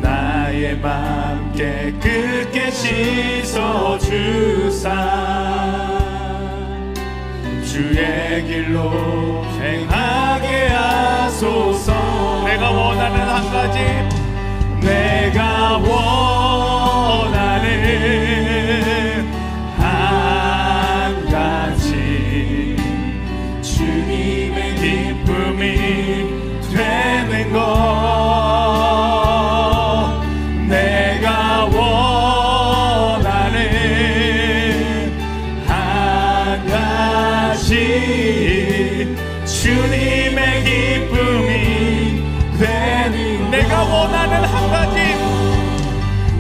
나의 맘 깨끗게 씻어주사 주의 길로 행하게 하소서. 내가 원하는 한 가지, 내가 원하는 한 가지 주님의 기쁨이 되는 것. 내가 원하는 한 가지 주님의 기쁨이 되는 것. 내가 원하는 한 가지,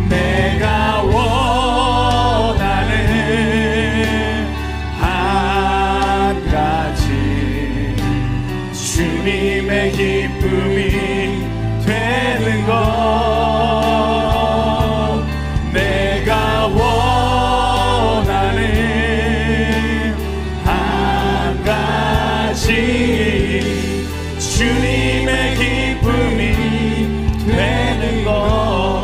내가 원하는 한 가지 주님의 기쁨이 되는 것. 내가 원하는 한 가지 주님의 기쁨이 되는 것.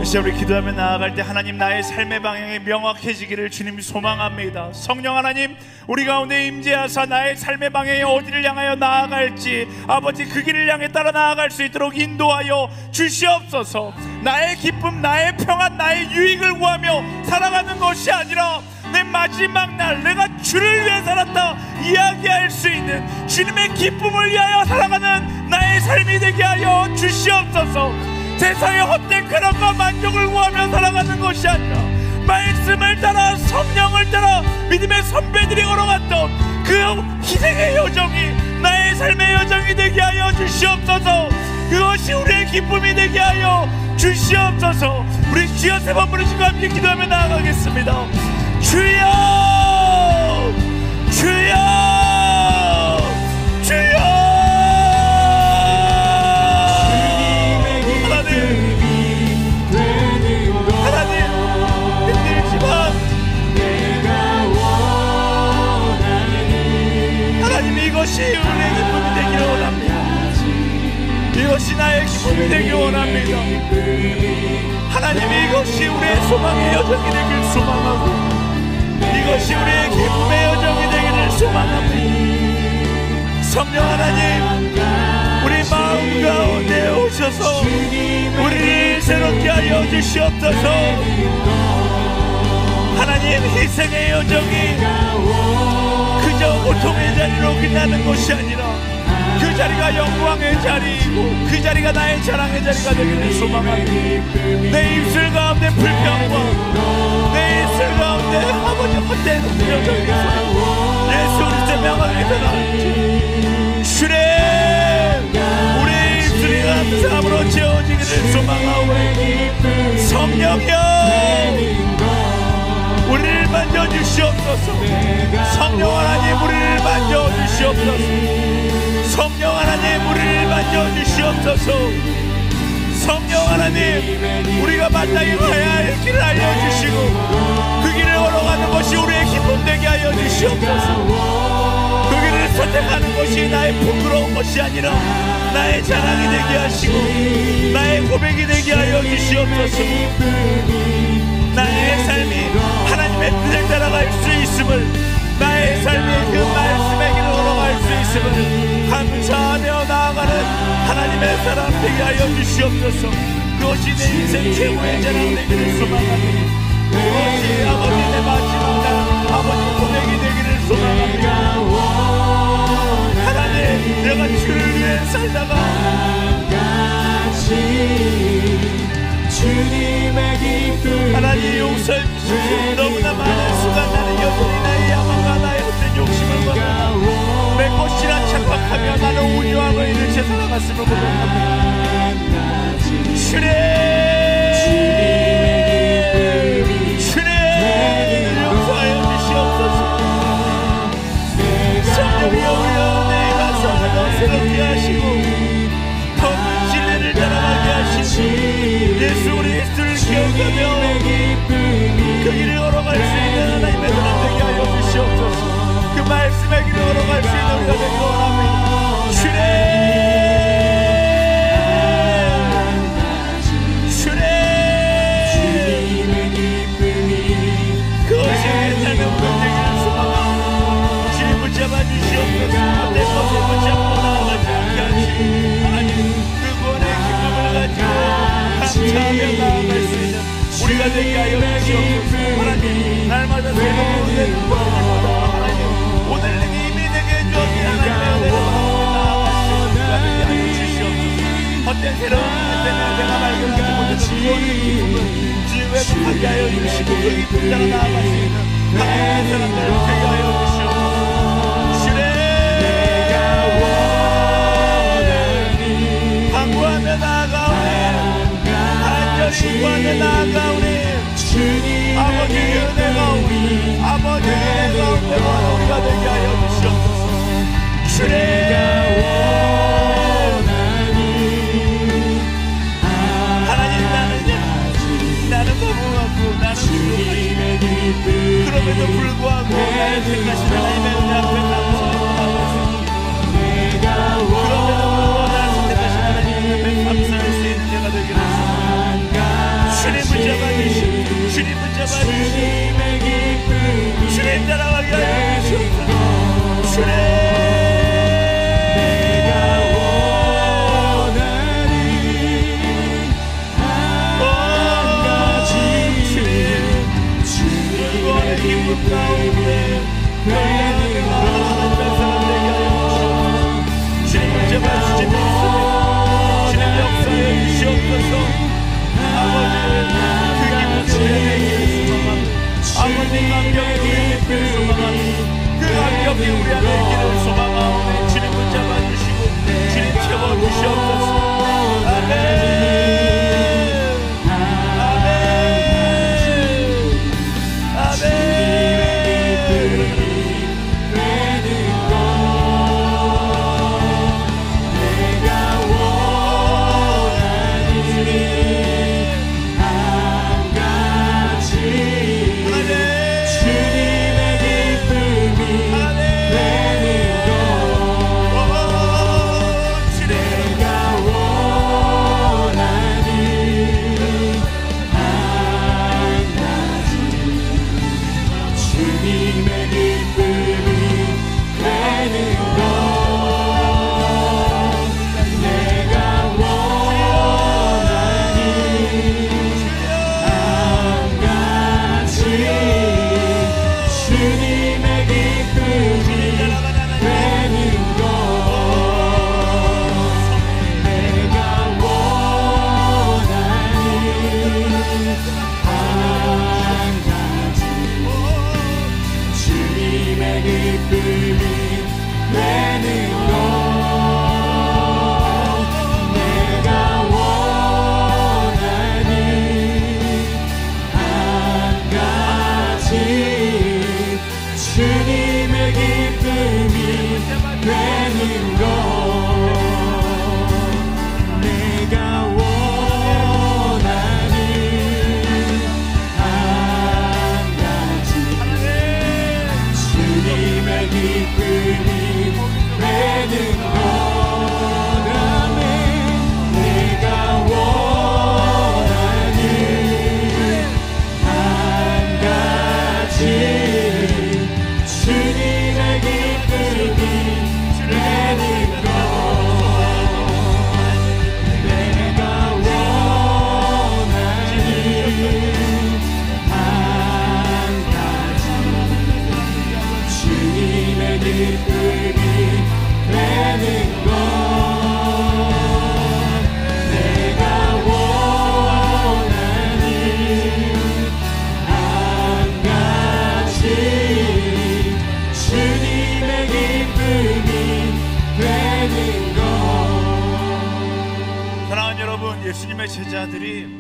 이제 우리 기도하며 나아갈 때 하나님, 나의 삶의 방향이 명확해지기를 주님 소망합니다. 성령 하나님, 우리 가운데 임재하사 나의 삶의 방향이 어디를 향하여 나아갈지 아버지 그 길을 향해 따라 나아갈 수 있도록 인도하여 주시옵소서. 나의 기쁨, 나의 평안, 나의 유익을 구하며 살아가는 것이 아니라 내 마지막 날 내가 주를 위해 살았다 이야기할 수 있는 주님의 기쁨을 위하여 살아가는 나의 삶이 되게 하여 주시옵소서. 세상의 헛된 쾌락과 만족을 구하며 살아가는 것이 아니라 말씀을 따라 성령을 따라 믿음의 선배들이 걸어갔던 그 희생의 여정이 나의 삶의 여정이 되게 하여 주시옵소서. 그것이 우리의 기쁨이 되게 하여 주시옵소서. 우리 주여 세 번 부르시고 함께 기도하며 나아가겠습니다. 주여, 주여, 주여. 하나님, 힘들지만 하나님, 이것이 우리의 기쁨이 되기를 원합니다. 이것이 나의 기쁨이 되기를 원합니다. 하나님, 이것이 우리의 소망의 여정이 되길 소망하고 이것이 우리의 기쁨의 여정이 되기를 소망합니다. 성령 하나님, 우리 마음 가운데 오셔서 우리를 새롭게 하여 주시옵소서. 하나님, 희생의 여정이 그저 고통의 자리로 끝나는 것이 아니라 그저 자리가 영광의 자리이고 그 자리가 나의 자랑의 자리가 되기를 소망합니다. 내 입술 가운데 불평과 내 입술 가운데 아버지 헛된 부정적인 소리 예수 그리스도의 명함에서 나올지 주님 우리의 입술이 감사함으로 채워지기를 소망하오니 성령여 우리를 만져주시옵소서. 성령 하나님 우리를 만져주시옵소서. 성령 하나님 우리를 만져주시옵소서. 성령 하나님 우리가 마땅히 가야 할 길을 알려주시고 그 길을 걸어가는 것이 우리의 기쁨 되게 하여 주시옵소서. 그 길을 선택하는 것이 나의 부끄러운 것이 아니라 나의 자랑이 되게 하시고 나의 고백이 되게 하여 주시옵소서. 나의 삶이 하나님의 뜻을 따라갈 수 있음을 나의 삶이 그 말씀의 길을 걸어갈 수 있음을 감사하며 나아가는 하나님의 사람 되게 하여 주시옵소서. 그것이 내 인생 최고의 자랑 되기를 소망합니다. 그것이 아버지 내 마지막 날 아버지 고백이 되기를 소망합니다. 하나님 내가 주를 위해 살다가 하나님 용서해 주시고 너무나 많은 순간 나는 여전히 나의 야망과 나의 헛된 욕심을 건너 내 것이라 착각하며 나는 온유함을 잃으며 살아갔음을 고백합니다. 주님 용서하여 주시옵소서. 성령이여 우리의 내 가슴을 더 새롭게 하시고 더 큰 진리를 따라가게 하시고 예수 그리스도를 기억하며 그 길을 걸어갈 수 있는 하나님의 사람 되게 하여 주시옵소서. 그 말씀의 길을 걸어갈 수 있는 우리가 되기 원합니다. 주님 그것이 삶의 우선 되기를 소망하고 주님 붙잡아 주시옵소서. 내 것을 붙잡고 나아가지 않게 하시고 하나님 그 구원의 기쁨을 가지고 감사하며 나아갈 수 있는 우리가 되게 하여 주시옵소서. 하나님 날마다 새로운 은혜를 받으시고 하나님 오늘 이미 내게 주어진 하나님의 은혜를 받고 나아갈 수 있는 우리가 되게 하여 주시옵소서. 헛된 새로운 은혜 때문에 내가 발견하지 못했던 구원의 기쁨을 주의 회복하게 하여 주시고 그 기쁨 따라 나아갈 수 있는 하나님의 사람들을 되게 하여 주시옵소서. 주님 강구하며 나아가오니 간절히 구하며 나아가오니 아버지의 은혜가 오니 아버지의 은혜가 온데와 우리가 되게 하여 주시옵소서. 주님 하나님 나는 바보같고 나는 부족하지 그럼에도 불구하고 나를 택하신 하나님의 은혜 앞에 감사하고 그럼에도 불구하고 나를 선택하신 하나님의 앞에 감사할 수 있는 자가 되기를 주님 붙잡아 주시고 주님 붙잡아 주시고 주님 따라가게 되는 것 내가 원하는 한 가지 주님의 기쁨이 되는 것. 사랑하는 여러분, 예수님의 제자들이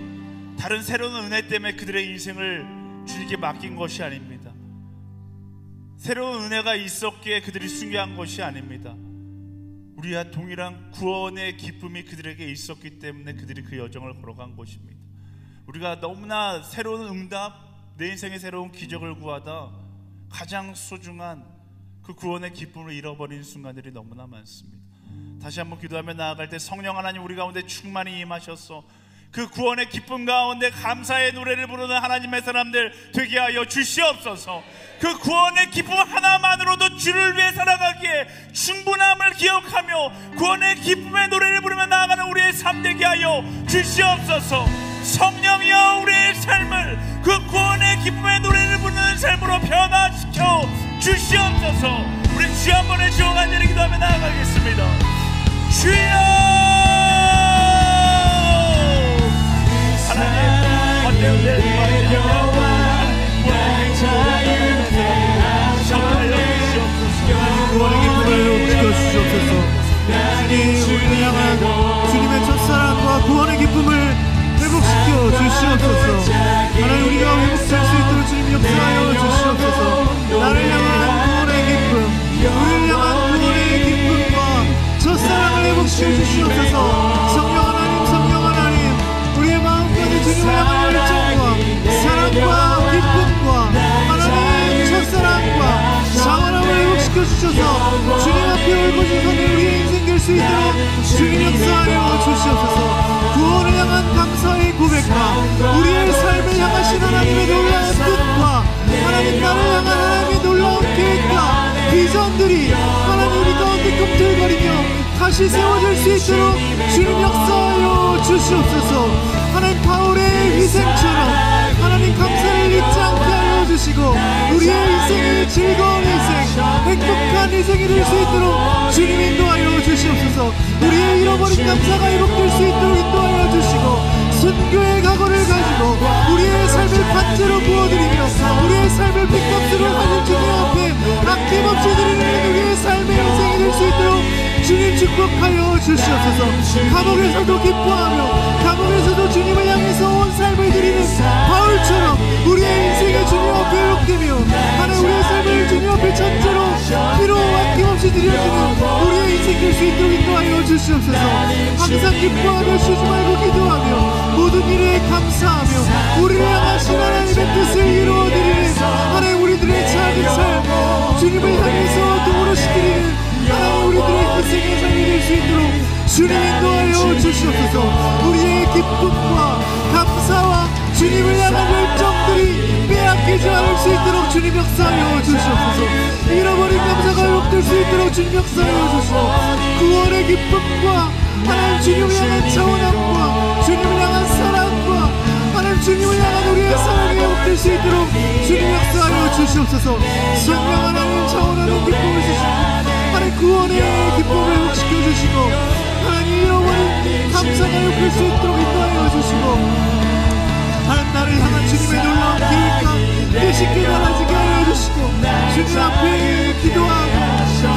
다른 새로운 은혜 때문에 그들의 인생을 주님께 맡긴 것이 아닙니다. 새로운 은혜가 있었기에 그들이 순교한 것이 아닙니다. 우리와 동일한 구원의 기쁨이 그들에게 있었기 때문에 그들이 그 여정을 걸어간 것입니다. 우리가 너무나 새로운 응답, 내 인생의 새로운 기적을 구하다 가장 소중한 그 구원의 기쁨을 잃어버린 순간들이 너무나 많습니다. 다시 한번 기도하며 나아갈 때 성령 하나님 우리 가운데 충만히 임하셔서 그 구원의 기쁨 가운데 감사의 노래를 부르는 하나님의 사람들 되게 하여 주시옵소서. 그 구원의 기쁨 하나만으로도 주를 위해 살아가기에 충분함을 기억하며 구원의 기쁨의 노래를 부르며 나아가는 우리의 삶 되게 하여 주시옵소서. 성령이여 우리의 삶을 그 구원의 기쁨의 노래를 부르는 삶으로 변화시켜 주시옵소서. 우리 주 한 번에 주어 간절히 기도하며 나아가겠습니다. 주여 하나님 어떤 은혜를 구원의 기쁨을 회복시켜 주시옵소서. 우리를 향한 주님의 첫사랑과 구원의 기쁨을 회복시켜 주시옵소서. 하나님 우리가 회복될 수 있도록 주님 역사하여 주시옵소서. 나를 향한 구원의 기쁨, 우리를 향한 구원의 기쁨과 첫사랑을 회복시켜 주시옵소서. 성령 하나님 우리의 마음까지 주님을 향한 열정과 사랑과 기쁨과 하나님의 첫사랑과 자원함을 회복시켜 주셔서 주님 앞에 올고지서는 우리의 인생 될 수 있도록 주님 역사하여 주시옵소서. 구원을 향한 감사의 고백과 우리의 삶을 향하신 하나님의 놀라운 뜻과 하나님 나를 향한 하나님의 놀라운 계획과 비전들이 하나님 우리 가운데 꿈틀거리며 다시 세워질 수 있도록 주님 역사하여 주시옵소서. 하나님 바울의 희생처럼 하나님 감사를 잊지 않게 하여 주시고 우리의 인생이 즐거운 인생, 행복한 인생이 될 수 있도록 주님 인도하여 주시옵소서. 우리의 잃어버린 감사가 회복될 수 있도록 인도하여 주시고 순교의 각오를 가지고 우리의 삶을 반제로 부어드리며 우리의 삶을 빚값으로 가진 주님 앞에 아낌없이 드리는 우리의 삶의 인생이 될 수 있도록 주님 축복하여 주시옵소서. 감옥에서도 기뻐하며 감옥에서도 주님을 향해서 온 삶을 드리는 바울처럼 우리의 인생이 주님 앞에 회복되며 하나님 우리의 삶을 주님 앞에 전제로 피로 아낌없이 드려지는 우리의 인생 될 수 있도록 인도하여 주시옵소서. 항상 기뻐하며 쉬지 말고 기도하며 모든 일에 감사하며 우리를 향하신 하나님의 뜻을 이루어드리는 하나님 우리들의 작은 삶 주님을 향해서 도우러시드리는 하나님 우리들의 희생의 삶이 될 수 있도록 주님 인도하여 주시옵소서. 우리의 기쁨과 감사와 주님을 향한 열정들이 빼앗기지 않을 수 있도록 주님 역사하여 주시옵소서. 잃어버린 감사가 회복될 수 있도록 주님 역사하여 주시고 구원의 기쁨과 하나님 주님을 향한 차원함과 주님을 향한 사랑과 하나님 주님을 향한 우리의 사랑이 회복될 수 있도록 주님 역사하여 주시옵소서. 성령 하나님 차원하는 기쁨을 주시고 하나님 구원의 기쁨을 회복시켜 주시고 하나님 잃어버린 감사가 회복될 수 있도록 인도하여 주시고 하나님 나를 향한 주님의 놀라운 계획과 뜻이 깨달아지게 하여 주시고 주님 앞에 기도하고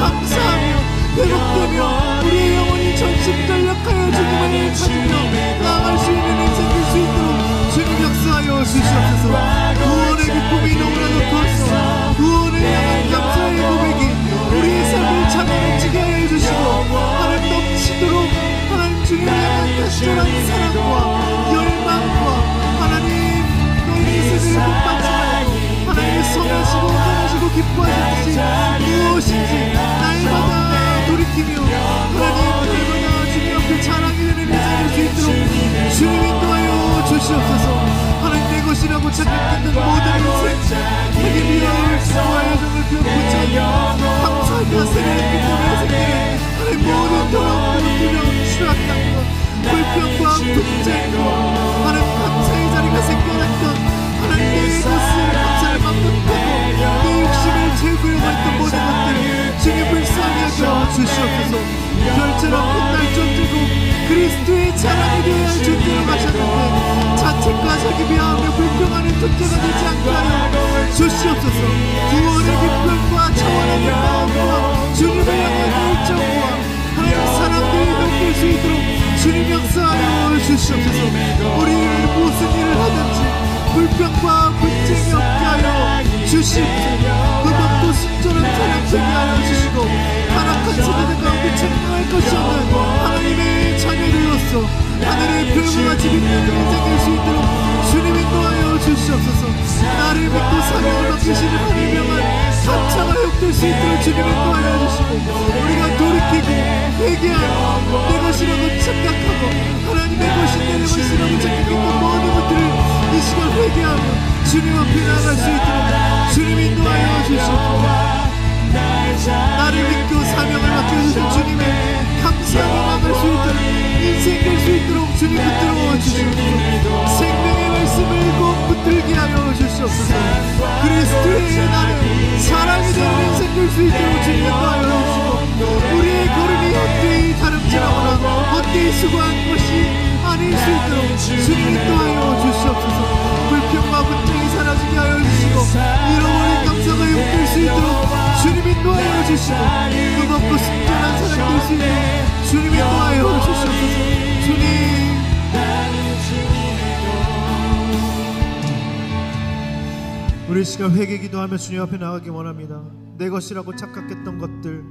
감사하며 회복되며 우리의 영혼이 전심전력하여 주님을 찾으며 나아갈 수 있는 인생 될 수 있도록 주님 역사하여 주시옵소서. 구원의 기쁨이 너무나도 커서 구원을 향한 감사의 고백이 우리의 삶을 참여지게 하여 주시고 하나님 넘치도록 하나님 주님을 향한 간절한 사랑과 열망과 하나님 너희 인생을 복받지 말고 하나님의 선하시고 선하시고 기뻐하시듯이 무엇인지 날마다 돌이키며 하나님 날마다 주님 앞에 자랑이 되는 인생 될 수 있도록 주님 인도하여 주시옵소서. 하나님 내 것이라고 착각했던 모든 인생 내게 미워할 수와 애정을 붙여 감사하며 세례했기 때문에 생기는 하나님 모든 더럽고 두려움 추락한 것 불평과 분쟁과 하나님 감사의 자리가 생겨났던 하나님 내 것을 감사를 맘 못하고 내 욕심을 채우려고 했던 모든 하여 주시옵소서. 별처럼 빛날 존재고 그리스도의 자랑이 되어야 할 존재로 가셨는데 자책과 자기 비하하며 불평하는 존재가 되지 않게 하여 주시옵소서. 구원의 기쁨과 차원의 마음과 주님을 향한 열정과 하나님 사람들이 넘길 수 있도록 주님 역사하여 주시옵소서. 우리를 무슨 일을 하든지 불평과 분쟁이 없게 하여 주시옵소서. 흠없고 순전한 사람 되게 하여 주시고 타락한 세대들 가운데 책망할 것이 없는 하나님의 자녀들로서 하늘의 별과 집이 있는 인생 될 수 있도록 주님 인도하여 주시옵소서. 나를 믿고 사명을 맡기시는 하나님의 명한 감사가 회복될 수 있도록 주님 인도하여 주시고 우리가 돌이키고 회개하고 내 것이라고 착각하고 하나님의 것이 내 것이라고 착각했던 모든 것들을 이 시간 회개하고 주님 앞에 나아갈 수 있도록 주님 인도하여 주시옵소서. 나를 믿고 사명을 맡겨주신 주님의 감사하게 나갈 수 있도록 인생 될 수 있도록 주님 붙들어 주시옵소서. 생명의 말씀을 꼭 붙들게 하여 주시옵소서. 그리스도의 나를 사랑이 되는 인생 될 수 있도록 주님 인도하여 주시고 우리의 걸음이 헛되이 다름질하거나 헛되이 수고한 것이 아닐 수 있도록 주님 인도하여 주시옵소서. 불평과 분쟁이 사라지게 하여 주시고 잃어버린 감사가 회복될 수 있도록 주님 인도하여 주시고 흠없고 순전한 사람 될 수 있도록 주님 인도하여 주시옵소서. 주님 우리 시간 회개 기도하며 주님 앞에 나가기 원합니다. 내 것이라고 착각했던 것들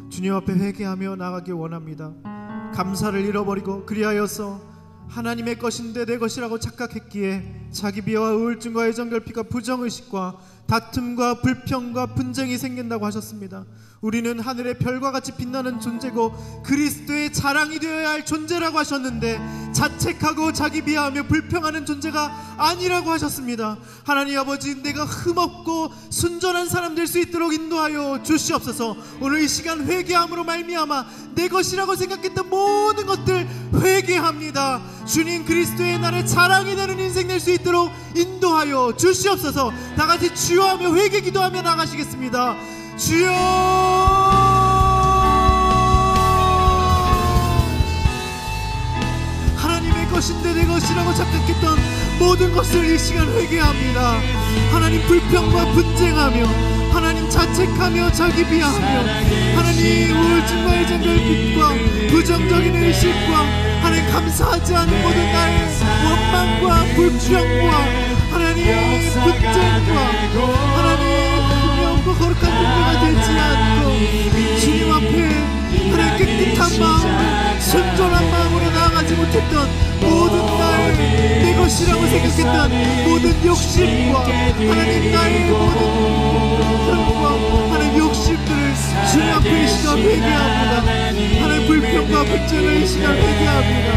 주님 앞에 회개하며 나가기 원합니다. 감사를 잃어버리고 그리하여서 하나님의 것인데 내 것이라고 착각했기에 자기 비하와 우울증과 애정결핍과 부정의식과 다툼과 불평과 분쟁이 생긴다고 하셨습니다. 우리는 하늘의 별과 같이 빛나는 존재고 그리스도의 자랑이 되어야 할 존재라고 하셨는데 자책하고 자기 비하하며 불평하는 존재가 아니라고 하셨습니다. 하나님 아버지, 내가 흠없고 순전한 사람 될 수 있도록 인도하여 주시옵소서. 오늘 이 시간 회개함으로 말미암아 내 것이라고 생각했던 모든 것들 회개합니다. 주님, 그리스도의 나의 자랑이 되는 인생 될 수 있도록 인도하여 주시옵소서. 다같이 주여 하며 회개 기도하며 나가시겠습니다. 주여, 하나님의 것인데 내 것이라고 착각했던 모든 것을 이 시간 회개합니다. 하나님, 불평과 분쟁하며 하나님 자책하며 자기 비하하며 하나님 우울증과 애정결핍과 부정적인 의식과 하나님 감사하지 않은 모든 나의 원망과 불평과 하나님 분쟁과 하나님 거룩한 존재가 되지 않고 주님 앞에 하나님 깨끗한 마음, 순전한 마음으로 나아가지 못했던 모든 나의 내 것이라고 생각했던 모든 욕심과 하나님 나의 모든 불평과 하나님 욕심들을 주님 앞에 이 시간 회개합니다. 하나님 불평과 분쟁을 이 시간 회개합니다.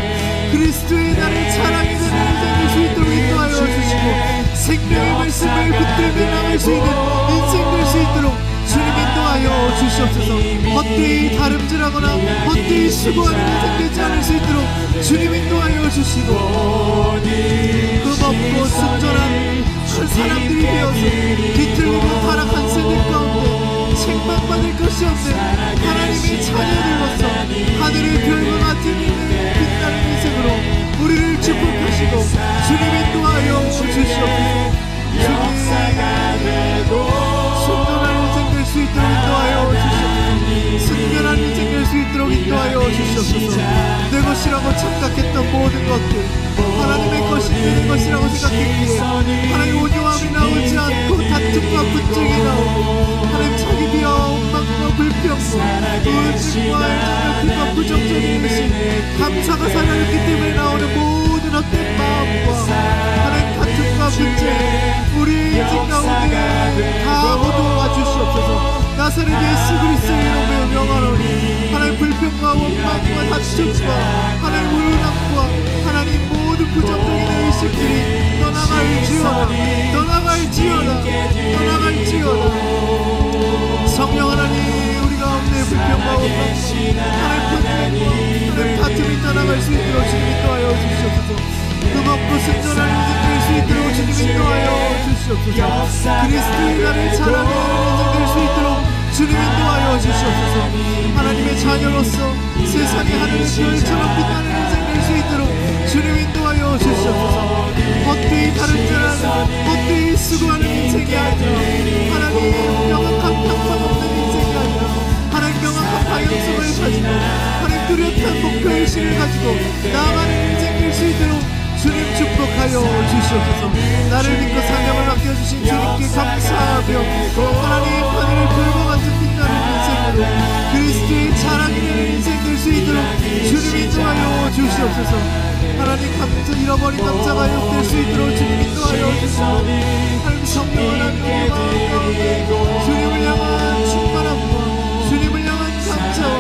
그리스도의 나를 자랑이 되는 인생 될 수 있도록 인도하여 주시고 생명의 말씀을 붙들며 나갈 수 있는 인생 될 수 있도록 주님 인도하여 주시옵소서. 헛되이 다름질하거나 헛되이 수고하는 인생 되지 않을 수 있도록 주님 인도하여 주시고 흠없고 순전한 사람들이 되어서 뒤틀리고 타락한 세대 가운데 책망받을 것이 없는 하나님의 자녀들로서 하늘의 별과 같은 빛나는 인생으로 우리를 축복하시고 주님 인도하여 주시옵소서. 주님, 순전한 인생 될 수 있도록 인도하여 주시옵소서. 순결한 인생 될 수 있도록 인도하여 주시옵소서. 내 것이라고 착각했던 모든 것들 하나님의 것이 내 것이라고 생각했기에 하나님 온유함이 나오지 않고 다툼과 분쟁이 나오고 하나님 자기 비하와 원망과 불평과 우울증과 애정결핍과 부정적인 의식 감사가 사라졌기 때문에 나오는 모든 헛된 마음과 하나님 다툼과 분쟁 우리의 인생 가운데 다 거두어 주시옵소서. 나사렛 예수 그리스도의 이름으로 명하노니 하나님 불평과 원망과 다툼과 하나님 우울함과 하나님 모든 부정적인 의식들이 떠나갈지어다. 성령 하나님, 우리 가운데 불평과 원망과 하나님 분쟁과 하나님 다툼이 떠나갈 수 있도록 주님 인도하여 주시옵소서. 흠없고 순전한 인생 될 수 있도록 주님 인도하여 주시옵소서. 그리스도의 나를 자랑하는 인생 될 수 있도록 주님 인도하여 주시옵소서. 하나님의 자녀로서 세상의 하늘의 별처럼 빛나는 인생 될 수 있도록 주님 인도하여 주시옵소서. 헛되이 다른 자라는 헛되이 수고하는 인생이 아니라 하나님 명확한 방법 없는 인생이 아니라 하나님 명확한 방향성을 가지고 하나님 뚜렷한 목표의식을 가지고 나아가는 인생 될 수 있도록 주님 축복하여 주시옵소서. 나를 믿고 사명을 맡겨주신 주님께 감사하며 하나님 하늘의 별과 같은 빛나는 인생으로 그리스도의 자랑이 되는 인생 될 수 있도록 주님 인도하여 주시옵소서. 하나님 감사 잃어버린 남자가 회복될 수 있도록 주님 인도하여 주시옵소서. 하나님 성령 하나님의 마음 가운데 주님을 향한 충만함과 주님을 향한 감사와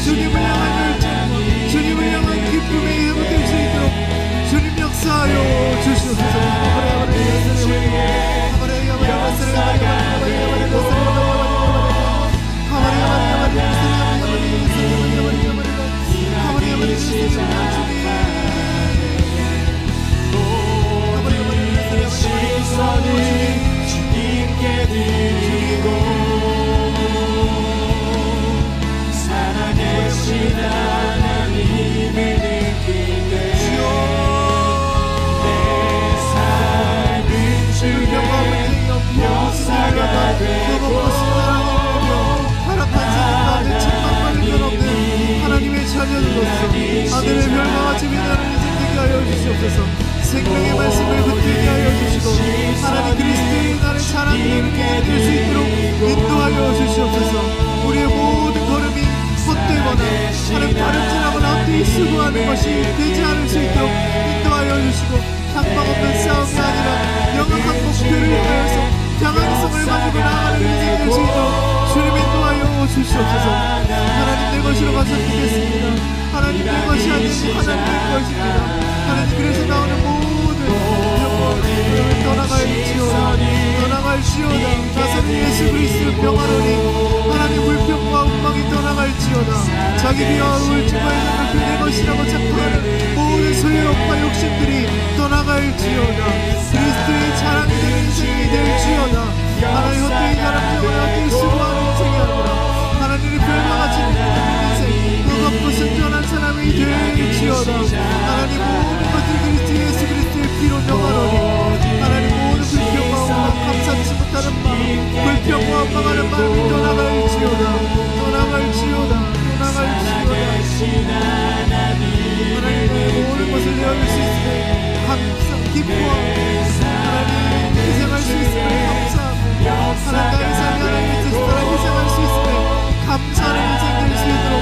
주님을 향한 열정과 주님을 향한 기쁨이 회복될 수 있도록 주님 역사하여 주시옵소서. 시선을 주님께 드리고 살아계신 하나님을 느낄 때 내 삶은 주의 역사가 되고 타락한 세상 가운데 책망받을 것 없는 하나님의 자녀들로서 하늘의 별과 같이 빛나는 인생 되게 하여 주시옵소서. 생명의 말씀을 붙들게 하여 주시고 하나님 그리스도의 나를 자랑되는 게 될 수 있도록 인도하여 주시옵소서. 우리의 모든 걸음이 헛되거나 하나님 바른질하거나 헛되이 수고하는 것이 되지 않을 수 있도록 인도하여 주시고 향방 없는 싸움이 아니라 영악한 목표를 향하여서 평안성을 가지고 나아가는 인생이 될 수 있도록 주님 인도하여 주시옵소서. 하나님 내 것으로 가셨겠습니다. 하나님 내 것이 아닌 하나님의 것입니다. 하나님 그래서 나오는 모든 영광을 떠나갈지어다 떠나갈지어다. 나사렛 예수 그리스도 평화로니 하나님 불평과 엉망이 떠나갈지어다. 자기 비와 우울증과 이런 내 것이라고 착각하는 모든 소유욕과 욕심들이 떠나갈지어다. 그리스도의 자랑이 되는 인생이 될지어다. 하나님 헛되이 자랑하거나 헛되이 수고하는 인생이 아니라 하나님의 별과 같이 빛나는 인생 그것도 순전한 사람이 될지어다. 하나님 모든 것들 그리스도 예수 그리스도의 피로 명하노니 하나님 모든 불평과 엉망 감사치 못하는 마음 불평과 엉망하는 마음이 떠나갈지어다. 하나님의 모든 것을 내어줄 수 있음에 감사 기뻐하고 하나님 희생할 수 있음에 감사하고 하나님 나의 삶이 하나님의 뜻을 따라 희생할 수 있음에 감사하는 인생 될 수 있도록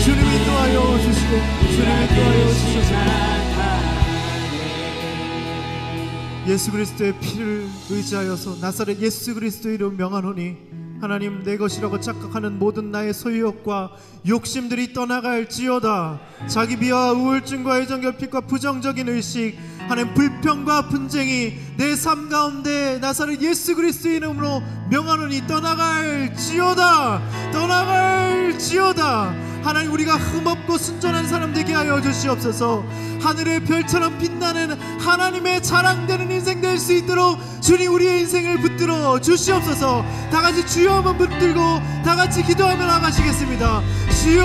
주님 인도하여 주시고 주님 인도하여 주시옵소서. 예수 그리스도의 피를 의지하여서 나사렛 예수 그리스도의 이름 명하노니 하나님 내 것이라고 착각하는 모든 나의 소유욕과 욕심들이 떠나갈지어다. 자기 비하와 우울증과 애정결핍과 부정적인 의식 하나님 불평과 분쟁이 내 삶 가운데 나사렛 예수 그리스도의 이름으로 명하노니 떠나갈지어다. 하나님 우리가 흠없고 순전한 사람 되게 하여 주시옵소서. 하늘의 별처럼 빛나는 하나님의 자랑되는 인생 될 수 있도록 주님 우리의 인생을 붙들어 주시옵소서. 다같이 주여 한번 붙들고 다같이 기도하며 나가시겠습니다. 주여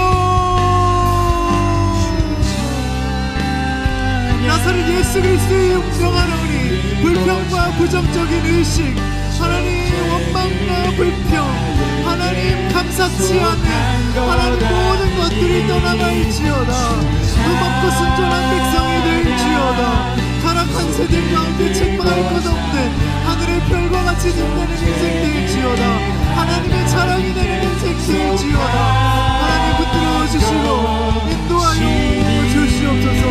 나사렛 예수 그리스도의 명하노니 불평과 부정적인 의식 하나님 원망과 불평 하나님 감사치 않는 하나님 모든 것들이 떠나갈지어다. 흠없고 순전한 백성이 될지어다. 타락한 세대 가운데 책망할 것 없는 하늘의 별과 같이 빛나는 인생 될지어다. 하나님의 자랑이 되는 인생 될지어다. 하나님 붙들어 주시고 인도하여 주시옵소서.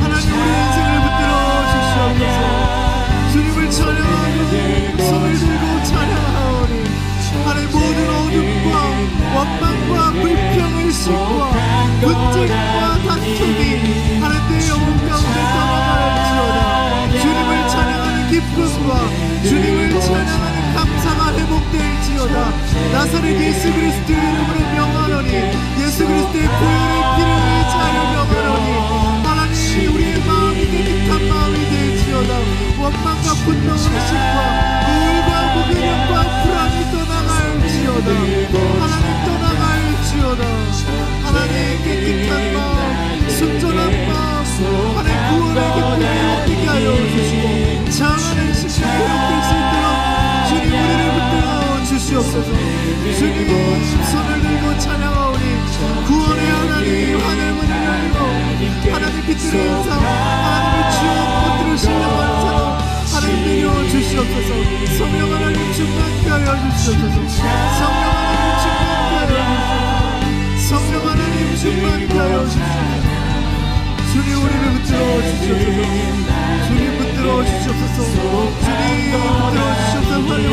하나님 우리의 인생을 붙들어 주시옵소서. 주님을 찬양하고 손을 들고 찬양하오니 하나님 모든 어둠과 원망과 불평의식과 분쟁과 다툼이 하나님 내 영혼 가운데 떠나갈지어다. 주님을 찬양하는 기쁨과 주님을 찬양하는 감사가 회복될지어다. 나사렛 예수 그리스도의 이름으로 명하노니 예수 그리스도의 보혈의 피를 의지하여 명하노니 하나님 우리의 마음이 깨끗한 마음이 될지어다. 원망과 분노 의식과 우울과 무기력과 불안이 떠나갈지어다. 하나님 떠나 주님 손을 들고 찬양하오니 구원의 하나님 하늘 문을 열고 하나님 빛들의 인사 하나님의 주여 꽃들을 신령한 사람 하나님 내려 주시옵소서. 성령 하나님 충만케 하여 주시옵소서. 성령 하나님 충만케 하여 주시옵소서. 성령 하나님 충만케 하여 주시옵소서. 주님 우리를 붙들어 주시옵소서. 주님 붙들어 주시옵소서. 주님 붙들어 주시옵소서. 빨리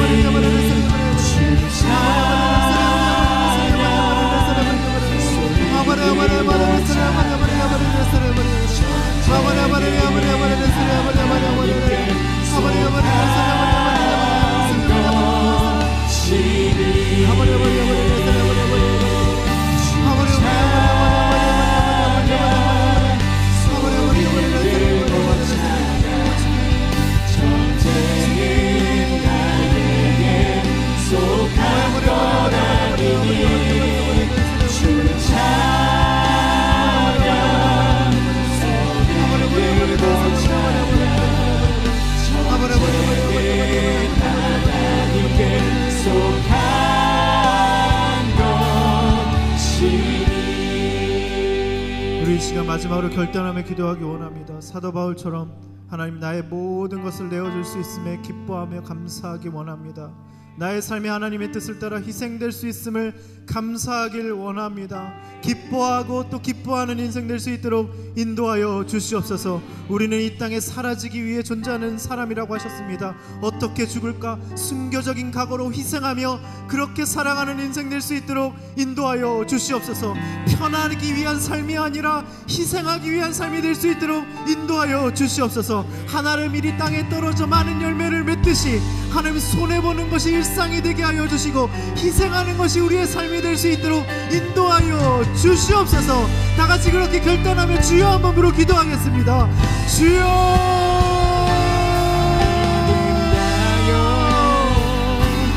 우리 이 시간 마지막으로 결단하며 기도하기 원합니다. 사도 바울처럼 하나님 나의 모든 것을 내어줄 수 있음에 기뻐하며 감사하기 원합니다. 나의 삶이 하나님의 뜻을 따라 희생될 수 있음을 감사하길 원합니다. 기뻐하고 또 기뻐하는 인생 될 수 있도록 인도하여 주시옵소서. 우리는 이 땅에 사라지기 위해 존재하는 사람이라고 하셨습니다. 어떻게 죽을까? 순교적인 각오로 희생하며 그렇게 살아가는 인생 될 수 있도록 인도하여 주시옵소서. 편하기 위한 삶이 아니라 희생하기 위한 삶이 될 수 있도록 인도하여 주시옵소서. 하나를 미리 땅에 떨어져 많은 열매를 맺듯이 하나님 손해보는 것이 일상이 되게 하여 주시고 희생하는 것이 우리의 삶이 될 수 있도록 인도하여 주시옵소서. 다같이 그렇게 결단하며 주여 한번 부르고 기도하겠습니다. 주여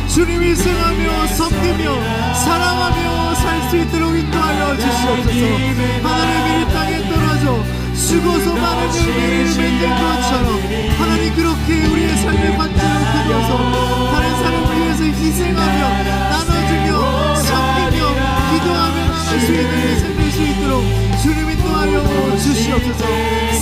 주님 희생하며 섬기며 사랑하며 살 수 있도록 인도하여 주시옵소서. 하나님의 이 땅에 떨어져 죽어서 많은 열매를 맺는 것처럼 하나님 그렇게 우리의 삶의 반대로 드려서 다른 사람을 위해서 희생하며 나눠주며 섬기며 기도하며 나갈 수 있는 인생 될 수 있도록 주님 인도하여 주시옵소서.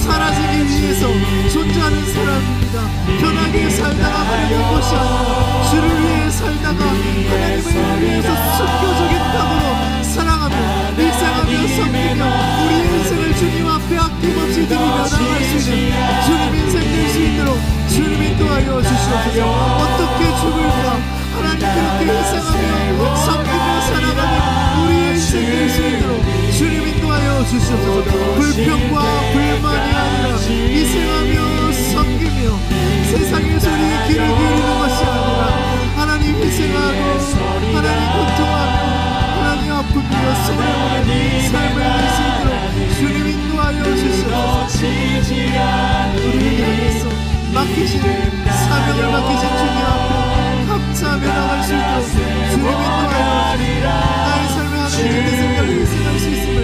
사라지기 위해서 존재하는 사람입니다. 편하게 살다가 버리는 것이 아니라 주를 위해 살다가 하나님을 위해서 순교적인 각오로 사랑하며 일상하며 섬기며 우리의 인생을 주님 앞에 아낌없이 드리며 나갈 수 있는 주님 인생 될 수 있도록 주님 인도하여 주시옵소서. 어떻게 죽을까? 하나님 그렇게 희생하며 섬기며 살아가는 우리의 인생 될 수 있도록 주님 인도하여 주시옵소서. 불평과 불만이 아니라 희생하며 섬기며 세상에서 우리의 귀를 기울이는 것이 아니라 하나님 희생하고 하나님 고통하며 하나님 아프며 손해보는 삶을 낼 수 있도록 주님 인도하여 주시옵소서. 우리에게 위해서 맡기신 사명을 맡기신 주님 앞에 감사하며 나갈 수 있도록 주님 인도하여 주시옵소서. 나의 삶에 하나님의 뜻을 희생할 수 있음을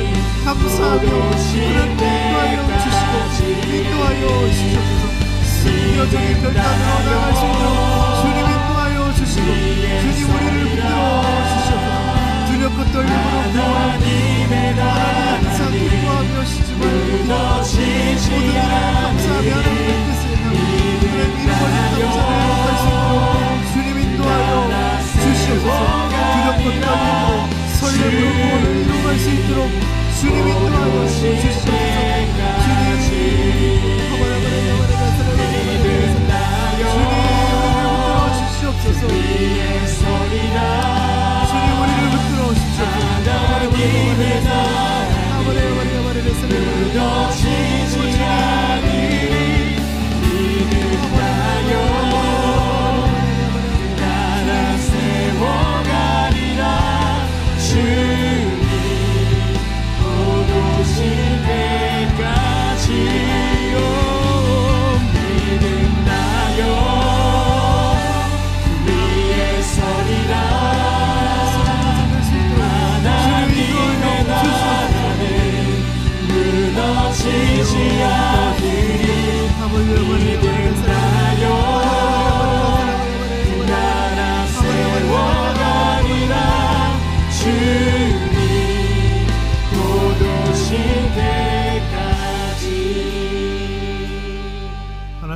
감사하며 하나님 인도하여 주시고 인도하여 주시옵소서. 순교적인 결단으로 나갈 수 있도록 주님 인도하여 주시고 주님 우리를 붙들어 주시옵소서. 두렵고 떨림으로 구원하니 하나님 항상 기뻐하며 쉬지 말고 모든 일에 감사하며 하나님의 뜻을 하나님 이루어진 감사를 행복할 수 있도록 주님 인도하여 주시옵소서. 두렵고 떨림으로 설렘으로 구원을 이루어갈 수 있도록 주님 인도하여 주시옵소서. 주님 우리를 붙들어 주님 보고 싶네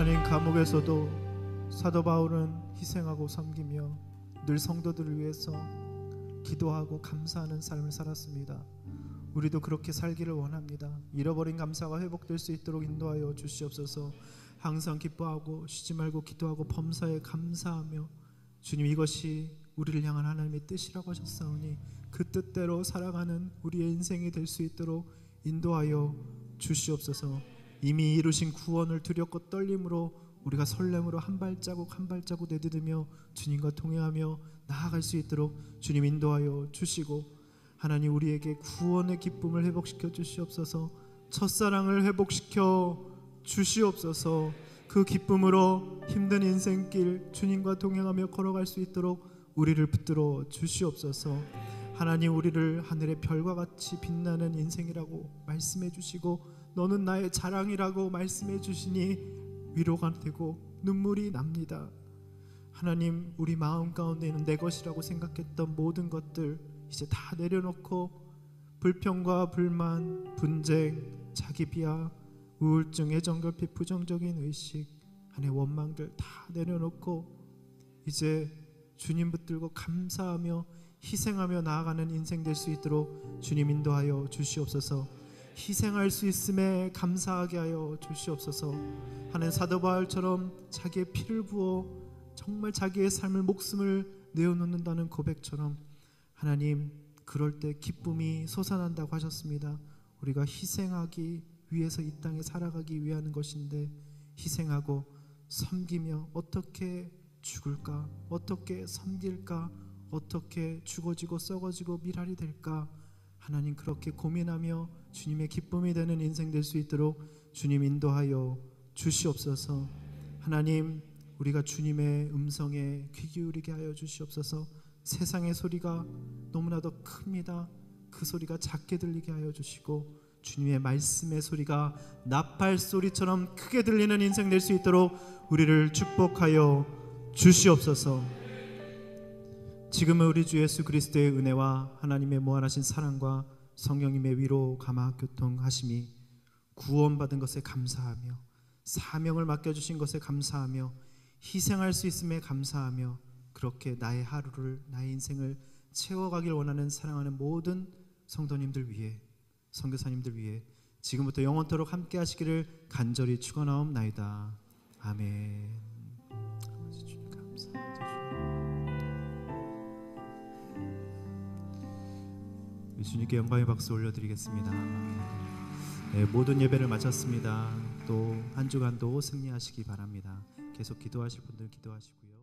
하나님, 감옥에서도 사도 바울은 희생하고 섬기며 늘 성도들을 위해서 기도하고 감사하는 삶을 살았습니다. 우리도 그렇게 살기를 원합니다. 잃어버린 감사가 회복될 수 있도록 인도하여 주시옵소서. 항상 기뻐하고 쉬지 말고 기도하고 범사에 감사하며, 주님, 이것이 우리를 향한 하나님의 뜻이라고 하셨사오니 그 뜻대로 살아가는 우리의 인생이 될 수 있도록 인도하여 주시옵소서. 이미 이루신 구원을 두렵고 떨림으로 우리가 설렘으로 한 발자국 한 발자국 내디디며 주님과 동행하며 나아갈 수 있도록 주님 인도하여 주시고, 하나님, 우리에게 구원의 기쁨을 회복시켜 주시옵소서. 첫사랑을 회복시켜 주시옵소서. 그 기쁨으로 힘든 인생길 주님과 동행하며 걸어갈 수 있도록 우리를 붙들어 주시옵소서. 하나님, 우리를 하늘의 별과 같이 빛나는 인생이라고 말씀해 주시고 너는 나의 자랑이라고 말씀해 주시니 위로가 되고 눈물이 납니다. 하나님, 우리 마음 가운데는 내 것이라고 생각했던 모든 것들 이제 다 내려놓고 불평과 불만, 분쟁, 자기 비하, 우울증, 애정결핍, 부정적인 의식, 안에 원망들 다 내려놓고 이제 주님 붙들고 감사하며 희생하며 나아가는 인생 될 수 있도록 주님 인도하여 주시옵소서. 희생할 수 있음에 감사하게 하여 주시옵소서. 하는 사도 바울처럼 자기의 피를 부어 정말 자기의 삶을, 목숨을 내어놓는다는 고백처럼 하나님, 그럴 때 기쁨이 솟아난다고 하셨습니다. 우리가 희생하기 위해서 이 땅에 살아가기 위한 것인데, 희생하고 섬기며 어떻게 죽을까, 어떻게 섬길까, 어떻게 죽어지고 썩어지고 미랄이 될까, 하나님, 그렇게 고민하며 주님의 기쁨이 되는 인생 될 수 있도록 주님 인도하여 주시옵소서. 하나님, 우리가 주님의 음성에 귀 기울이게 하여 주시옵소서. 세상의 소리가 너무나도 큽니다. 그 소리가 작게 들리게 하여 주시고 주님의 말씀의 소리가 나팔 소리처럼 크게 들리는 인생 될 수 있도록 우리를 축복하여 주시옵소서. 지금은 우리 주 예수 그리스도의 은혜와 하나님의 무한하신 사랑과 성령님의 위로 감화 교통하심이, 구원받은 것에 감사하며 사명을 맡겨주신 것에 감사하며 희생할 수 있음에 감사하며 그렇게 나의 하루를, 나의 인생을 채워가길 원하는 사랑하는 모든 성도님들 위해, 선교사님들 위해 지금부터 영원토록 함께 하시기를 간절히 축원하옵나이다. 아멘. 주님 감사합니다. 주님께 영광의 박수 올려드리겠습니다. 네, 모든 예배를 마쳤습니다. 또 한 주간도 승리하시기 바랍니다. 계속 기도하실 분들 기도하시고요.